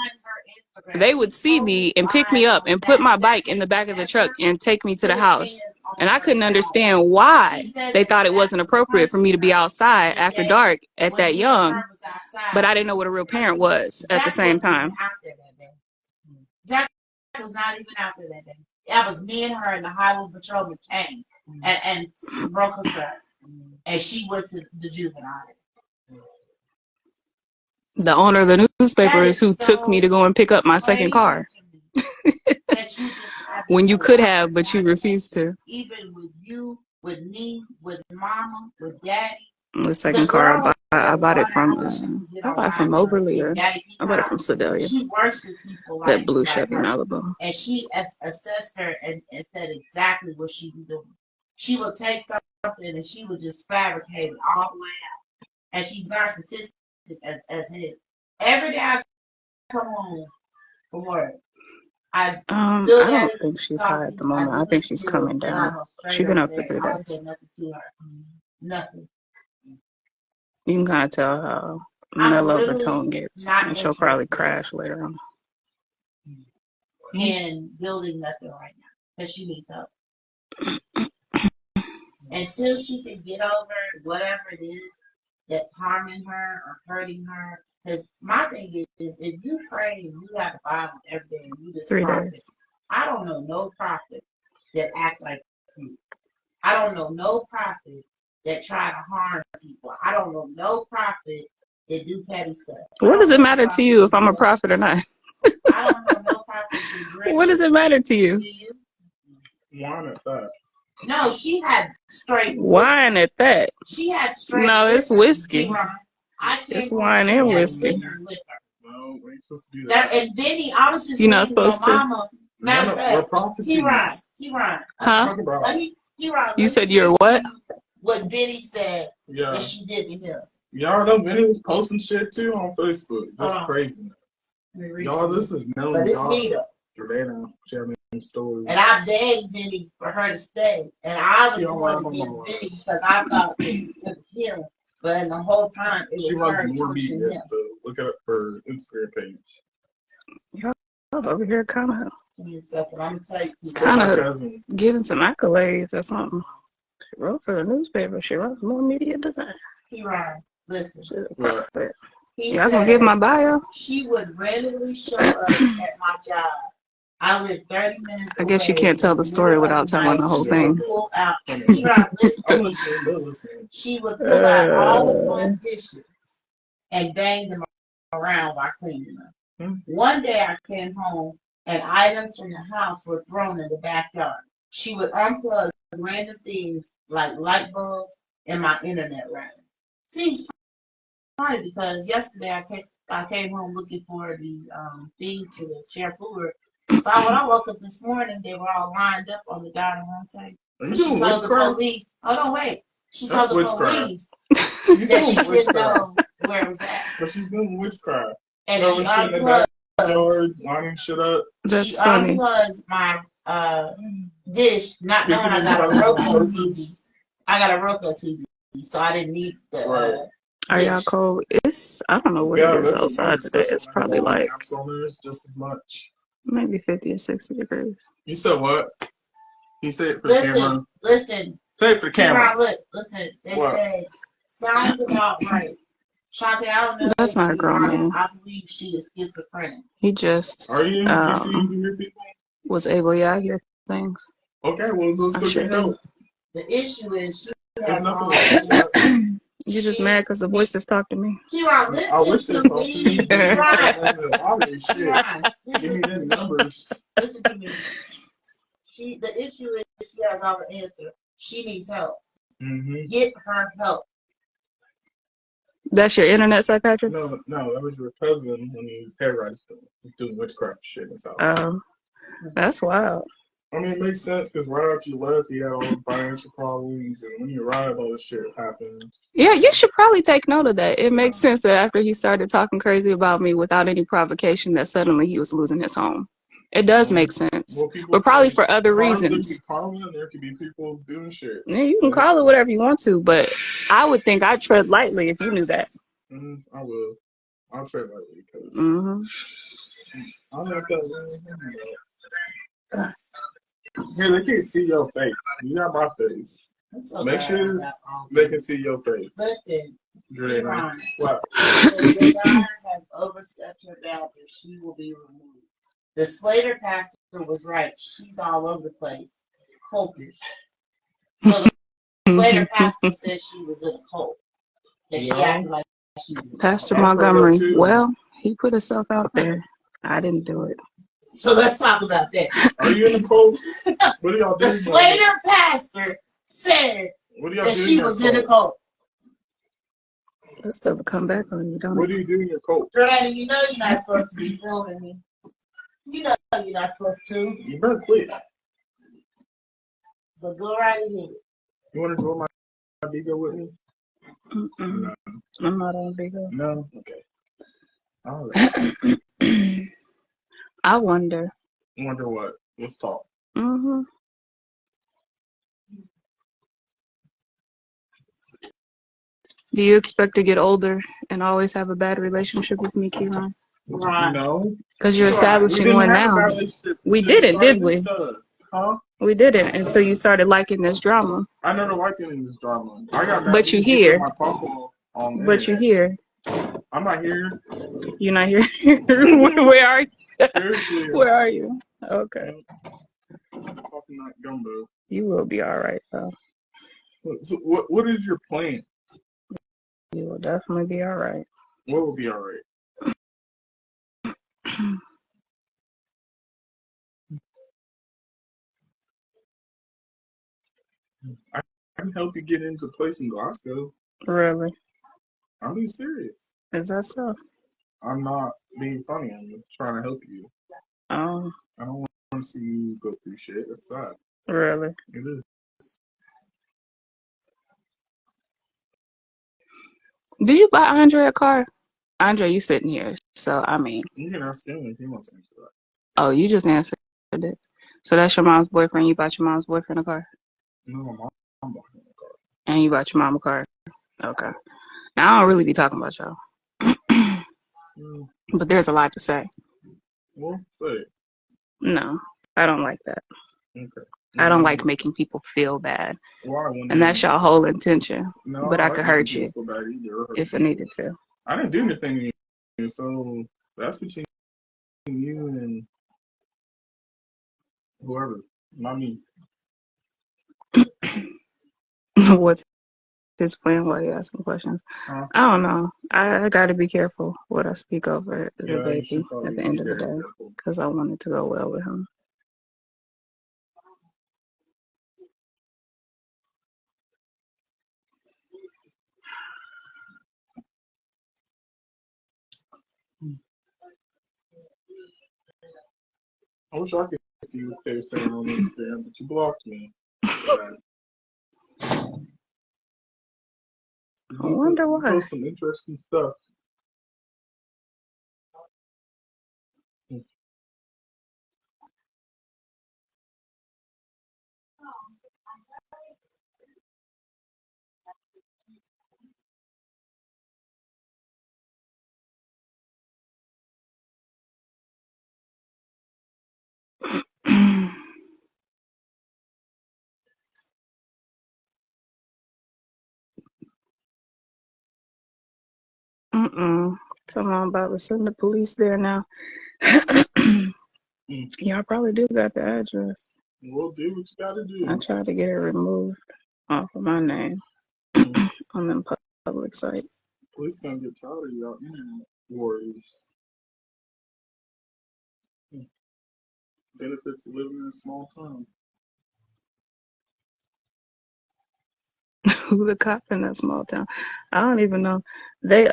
Speaker 1: They would see me and pick me up and put my bike in the back of the truck and take me to the house. And I couldn't understand why they thought it wasn't appropriate for me to be outside after dark at that young, but I didn't know what a real parent was at the same time.
Speaker 2: Zach was not even out there that day. That was me and her and the highway patrolman came and broke us up. And she went to the juvenile.
Speaker 1: The owner of the newspaper is who took me to go and pick up my second car. When you could have, but you refused to.
Speaker 2: Even with you, with me, with mama, with daddy.
Speaker 1: The second car I bought it from Moberly, or I bought it from Sedalia.
Speaker 2: She works with people like
Speaker 1: that blue Chevy Malibu.
Speaker 2: And she assessed her and said exactly what she was doing. She would take something and she would just fabricate it all the way out. And she's narcissistic as hell. Every day I come home from work, I
Speaker 1: don't think she's high at the moment. I think she's coming down. She's been up for 3 days.
Speaker 2: Nothing.
Speaker 1: You can kind of tell how mellow the tone gets, and she'll probably crash later on.
Speaker 2: And building nothing right now because she needs help. Until she can get over whatever it is that's harming her or hurting her. Because my thing is, if you pray and you have the Bible every day and you just
Speaker 1: 3
Speaker 2: prophet,
Speaker 1: days.
Speaker 2: I don't know no prophet that act like you. I don't know no prophet that try to harm people. I don't know no prophet that do petty stuff.
Speaker 1: What does it matter to you if I'm a prophet or not?
Speaker 2: I don't know no prophet that drink.
Speaker 1: What does it matter to you?
Speaker 5: Wine at that.
Speaker 2: No, she had straight
Speaker 1: wine at that.
Speaker 2: She had straight.
Speaker 1: No, it's whiskey.
Speaker 2: It's
Speaker 1: wine and whiskey.
Speaker 5: No, we ain't supposed to do that.
Speaker 2: And Benny, I was just.
Speaker 1: You're not supposed to.
Speaker 2: Mama, matter of fact,
Speaker 5: prophecy.
Speaker 2: He right.
Speaker 1: Huh?
Speaker 2: He right.
Speaker 1: You said you're what?
Speaker 2: What Benny said
Speaker 5: Yeah.
Speaker 2: that she did to him.
Speaker 5: Y'all know Benny was posting shit too on Facebook. That's crazy. Y'all, this is known.
Speaker 2: But it's me though.
Speaker 5: Jordana sharing stories.
Speaker 2: And I begged Benny for her to stay. And I was the one against Benny because I thought it was him. But in the whole time, it was her pushing him.
Speaker 5: So look at her Instagram page.
Speaker 1: Y'all over here kind of.
Speaker 2: Give me a second. I'm going to tell you.
Speaker 1: It's kind of giving some accolades or something. She wrote for the newspaper. She wrote more media design.
Speaker 2: He right. Listen.
Speaker 5: What?
Speaker 1: Y'all gonna give my bio?
Speaker 2: She would randomly show up at my job. I live 30 minutes
Speaker 1: I guess you can't tell the story without telling the whole thing.
Speaker 2: She would pull out all of my dishes and bang them around while cleaning them. One day I came home and items from the house were thrown in the backyard. She would unplug random things like light bulbs and my internet router. Seems funny because yesterday I came home looking for the thing to the shampooer. So when I woke up this morning, they were all lined up on the dining room table. She told the police. Oh no, wait. She told the police that she didn't know where it was at.
Speaker 5: But she's doing witchcraft.
Speaker 2: And she unplugged.
Speaker 5: Lining shit up.
Speaker 1: That's funny.
Speaker 2: Unplugged my dish, not knowing I got a Roku TV. I got a Roku TV, so I didn't need the
Speaker 1: Are y'all
Speaker 2: Yes.
Speaker 1: cold? I don't know what it
Speaker 5: Yeah,
Speaker 1: is
Speaker 5: that's a
Speaker 1: outside
Speaker 5: month,
Speaker 1: today.
Speaker 5: especially
Speaker 1: It's
Speaker 5: when I have
Speaker 1: probably
Speaker 5: all the
Speaker 1: like
Speaker 5: apps on there. It's just as much.
Speaker 1: maybe 50 or 60 degrees.
Speaker 5: You said what? You say it for the camera.
Speaker 2: Listen.
Speaker 5: Say it for the camera.
Speaker 2: Kira, look, listen. They
Speaker 5: What?
Speaker 2: say sounds about right. Shantae, I don't know
Speaker 1: That's
Speaker 2: if
Speaker 1: not a
Speaker 2: to be
Speaker 1: grown
Speaker 2: honest.
Speaker 1: man.
Speaker 2: I believe she is schizophrenic.
Speaker 1: He just
Speaker 5: Are you? You see, you hear people?
Speaker 1: was able, yeah, I hear things.
Speaker 5: Okay, well, let's
Speaker 1: I
Speaker 5: go
Speaker 1: sure
Speaker 5: get
Speaker 1: do.
Speaker 5: help.
Speaker 2: The issue is she
Speaker 5: There's
Speaker 2: has
Speaker 5: nothing
Speaker 2: all
Speaker 5: wrong with that.
Speaker 1: You just mad because the voices talk to me.
Speaker 2: Kira,
Speaker 5: I wish
Speaker 2: listen
Speaker 5: they
Speaker 2: to
Speaker 5: talked to me.
Speaker 2: me.
Speaker 5: But you know,
Speaker 2: Kira,
Speaker 5: all this shit.
Speaker 2: Kira,
Speaker 5: Give me them numbers.
Speaker 2: listen to me. The issue is she has all the answer. She needs help.
Speaker 5: Mm-hmm.
Speaker 2: Get her help.
Speaker 1: That's your internet psychiatrist?
Speaker 5: No, that was your cousin when you terrorized him, doing witchcraft shit in his house.
Speaker 1: Oh, that's wild.
Speaker 5: I mean, it makes sense because right after you left, he had all the financial problems, and when you arrived, all this shit happened.
Speaker 1: Yeah, you should probably take note of that. It makes sense that after he started talking crazy about me without any provocation, that suddenly he was losing his home. It does make sense,
Speaker 5: Well, people
Speaker 1: but probably
Speaker 5: can
Speaker 1: for other
Speaker 5: There
Speaker 1: reasons.
Speaker 5: could be karma, and there could be people doing shit.
Speaker 1: Yeah, you can call it whatever you want to, but I would think I'd tread lightly if you knew that.
Speaker 5: I will. I'll tread lightly because
Speaker 1: Mm-hmm.
Speaker 5: I'm not that. Here, they can't see your face. You got my face.
Speaker 2: So
Speaker 5: Make sure they can see your face.
Speaker 2: Listen,
Speaker 5: Drina. What?
Speaker 2: if your daughter has overstepped her boundaries, she will be removed. The Slater pastor was right. She's all over the place. Cultish. So the Slater pastor said she was in a cult. And she acted like she was in a cult.
Speaker 1: Pastor
Speaker 5: I've heard that
Speaker 1: Montgomery.
Speaker 5: too.
Speaker 1: Well, he put himself out there. I didn't do it.
Speaker 2: So let's talk about that.
Speaker 5: Are you in a cult? What are y'all doing?
Speaker 2: The Slater pastor said that she was in a cult.
Speaker 1: That stuff will come back on you, don't
Speaker 5: What
Speaker 1: it?
Speaker 5: do you do in your cult?
Speaker 2: Jordan, you know you're not supposed to be filming me. You know you're not supposed to.
Speaker 5: You better quit.
Speaker 2: But go right ahead.
Speaker 5: You want to join my Bigo with me?
Speaker 1: Mm-mm.
Speaker 5: No.
Speaker 1: I'm not on Bigo.
Speaker 5: No? Okay. All right.
Speaker 1: I wonder.
Speaker 5: Wonder what? Let's talk.
Speaker 1: Mm-hmm. Do you expect to get older and always have a bad relationship with me, Kieran?
Speaker 2: Right.
Speaker 5: No.
Speaker 1: Because you're establishing one now. We didn't, did we?
Speaker 5: Huh?
Speaker 1: We didn't until you started liking this drama.
Speaker 5: I never liked any of this drama. I got mad
Speaker 1: But you
Speaker 5: because you
Speaker 1: here.
Speaker 5: put my papa on the
Speaker 1: But you're
Speaker 5: internet.
Speaker 1: here.
Speaker 5: I'm not here.
Speaker 1: You're not here? Where are you?
Speaker 5: Seriously.
Speaker 1: Where are you? Okay.
Speaker 5: I'm fucking not gumbo.
Speaker 1: You will be all right, though.
Speaker 5: So what is your plan?
Speaker 1: You will definitely be all right.
Speaker 5: What will be all right? I can help you get into a place in Glasgow.
Speaker 1: Really?
Speaker 5: I'm being serious.
Speaker 1: Is that so?
Speaker 5: I'm not being funny. I'm trying to help you.
Speaker 1: Oh,
Speaker 5: I don't want to see you go through shit. That's sad.
Speaker 1: really?
Speaker 5: It is.
Speaker 1: Did you buy Andre a car? Andre, you sitting here. So, I mean.
Speaker 5: You can ask him if he wants to answer that.
Speaker 1: Oh, you just answered it. So that's your mom's boyfriend. You bought your mom's boyfriend a car?
Speaker 5: No, I'm buying him a car.
Speaker 1: And you bought your mom a car? Okay. Now, I don't really be talking about y'all. But there's a lot to say.
Speaker 5: Well, say it.
Speaker 1: No, I don't like that.
Speaker 5: Okay.
Speaker 1: I don't like making people feel bad.
Speaker 5: Why?
Speaker 1: And that's your whole intention.
Speaker 5: No,
Speaker 1: but I could hurt you if I needed to.
Speaker 5: I didn't do anything to you, so that's between you and whoever, not me.
Speaker 1: What's his plan while you asking questions?
Speaker 5: Huh?
Speaker 1: I don't know. I got to be careful what I speak over the baby at the end of the day because I want it to go well with him.
Speaker 5: I wish I could see what they were saying on Instagram, but you blocked me.
Speaker 1: I wonder why.
Speaker 5: You post some interesting stuff.
Speaker 1: Someone about to send the police there now. Y'all probably do got the address.
Speaker 5: We'll do what you gotta do.
Speaker 1: I tried to get it removed off of my name on them public sites.
Speaker 5: Police gonna get tired of y'all internet warriors. Benefits of living in a small town.
Speaker 1: Who the cop in that small town? I don't even know. They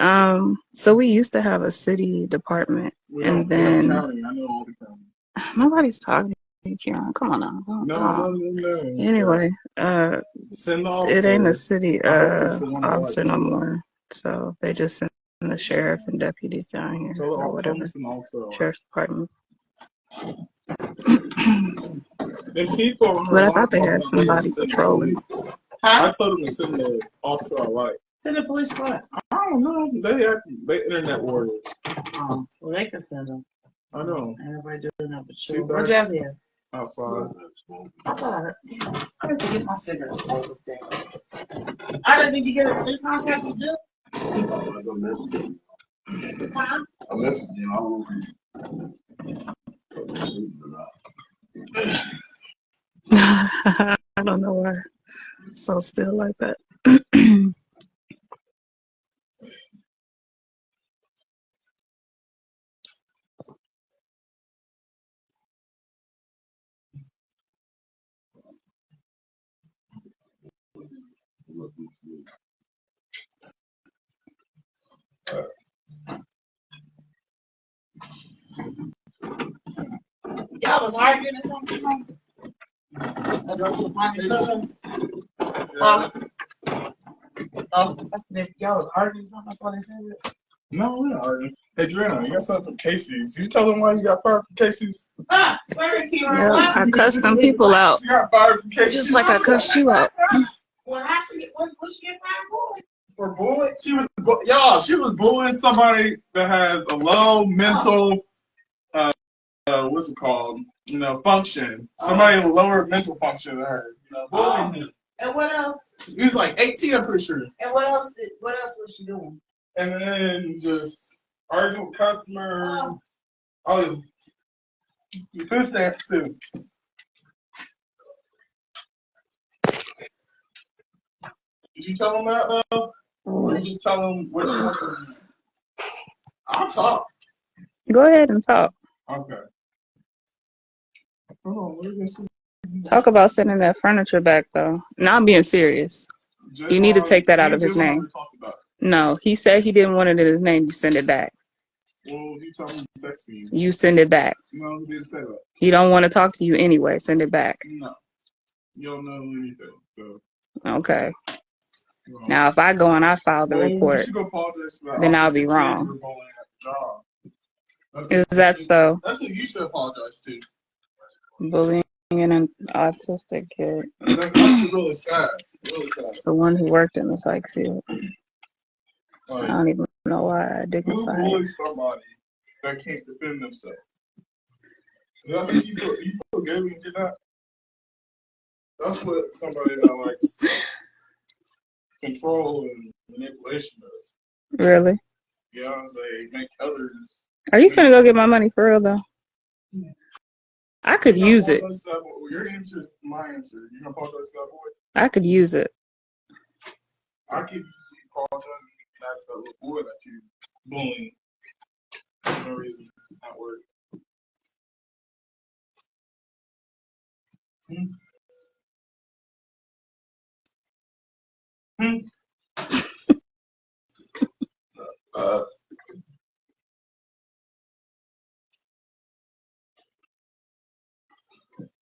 Speaker 1: so we used to have a city department,
Speaker 5: We
Speaker 1: and
Speaker 5: don't have
Speaker 1: then
Speaker 5: county. I know all the county.
Speaker 1: nobody's talking to you, Karen. Come on now.
Speaker 5: No.
Speaker 1: Anyway,
Speaker 5: Send the
Speaker 1: it
Speaker 5: officer.
Speaker 1: ain't a city
Speaker 5: I hope it's the one I
Speaker 1: officer
Speaker 5: like.
Speaker 1: no more. So they just send the sheriff and deputies down here
Speaker 5: Tell the
Speaker 1: or
Speaker 5: officer
Speaker 1: whatever.
Speaker 5: it's an officer.
Speaker 1: Sheriff's department.
Speaker 5: And people
Speaker 1: But I thought they had somebody patrolling.
Speaker 2: Huh?
Speaker 5: I told them to send the officer I like.
Speaker 2: Send the police what?
Speaker 5: I don't know. They internet warriors.
Speaker 2: Oh, well, they can send them.
Speaker 5: I know.
Speaker 2: Everybody doing that, but
Speaker 5: See
Speaker 2: sure. Where
Speaker 5: that?
Speaker 2: Jazzy at?
Speaker 5: Outside.
Speaker 2: I thought I had to get my cigarettes over there. I didn't need to get a contact with them. Huh?
Speaker 4: I messaged you.
Speaker 1: I don't know why it's so still like that.
Speaker 2: Y'all was arguing or something? That's what the funny stuff. Huh? Oh, that's the y'all was arguing or something. That's why they said it.
Speaker 5: No, we're not arguing. Hey, Drina, you got something from Casey's. You tell them why you got fired from Casey's?
Speaker 2: Ah, where is
Speaker 1: Yep, I cussed them people out,
Speaker 5: You got fired from Casey's.
Speaker 1: just like I cussed you out.
Speaker 2: Well, how she what she get fired for?
Speaker 5: For bullying? She was bullying somebody that has a low mental, what's it called? Function. Somebody with lower mental function than her. Bullying him.
Speaker 2: And what else?
Speaker 5: He was like 18, I'm pretty sure.
Speaker 2: And what else? What else was she doing?
Speaker 5: And then just arguing with customers. Oh, you food stamps too. Did you tell them that though? Or you just tell them what you want from them? I'll talk.
Speaker 1: Go ahead and talk.
Speaker 5: Okay. Oh, what are you gonna say?
Speaker 1: Talk about sending that furniture back, though. Now I'm being serious. You need to take that out of his name. No, he said he didn't want it in his name. You send it back.
Speaker 5: Well, you tell him to text me.
Speaker 1: You send it back.
Speaker 5: No, he didn't say that.
Speaker 1: He don't want to talk to you anyway. Send it back.
Speaker 5: No. You don't know anything. So.
Speaker 1: Okay. Now, if I go and I file the report,
Speaker 5: you should go apologize to that
Speaker 1: then I'll
Speaker 5: officer
Speaker 1: be
Speaker 5: kid
Speaker 1: wrong.
Speaker 5: you were bullying at the job.
Speaker 1: Is that so?
Speaker 5: That's what you should apologize to.
Speaker 1: Bullying an autistic kid.
Speaker 5: That's actually really sad. Really sad.
Speaker 1: The one who worked in the psych field. I
Speaker 5: Like,
Speaker 1: don't even know why I
Speaker 5: who
Speaker 1: dignified it.
Speaker 5: bullies somebody that can't defend themselves? Does that make you feel good when you did that? That's what somebody that likes control and manipulation does.
Speaker 1: Really?
Speaker 5: Yeah, they make others.
Speaker 1: Are you finna go get my money for real, though? I could use it.
Speaker 5: Your answer is my answer. You gonna apologize to that boy?
Speaker 1: I could use it.
Speaker 5: I could apologize and ask that little boy that you bullying for no reason, not work.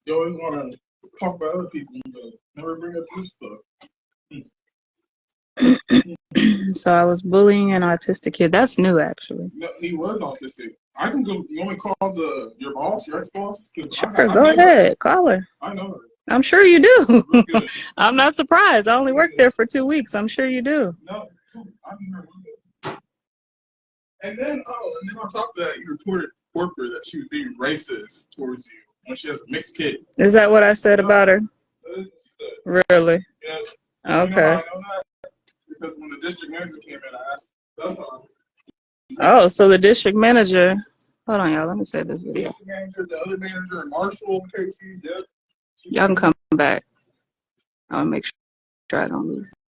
Speaker 5: You always want to talk about other people, but never bring up your stuff.
Speaker 1: So I was bullying an autistic kid. That's new, actually.
Speaker 5: No, he was autistic. I can go. You want me to call your boss, your ex-boss?
Speaker 1: Sure, go ahead. Call her.
Speaker 5: I know her.
Speaker 1: I'm sure you do.
Speaker 5: We're good.
Speaker 1: I'm not surprised. I only worked there for 2 weeks. I'm sure you do.
Speaker 5: No, I mean her. And then on top of that, you reported corporate that she was being racist towards you when she has a mixed kid.
Speaker 1: Is that what I said about her?
Speaker 5: That is what she said.
Speaker 1: Really?
Speaker 5: Yeah.
Speaker 1: Okay.
Speaker 5: You know how I know that? Because when the district manager came in, I asked, that's all.
Speaker 1: Oh, so the district manager. Hold on, y'all. Let me save this video.
Speaker 5: District manager, the other manager, and Marshall, Casey, yep.
Speaker 1: Y'all can come back. I'll make sure I don't lose.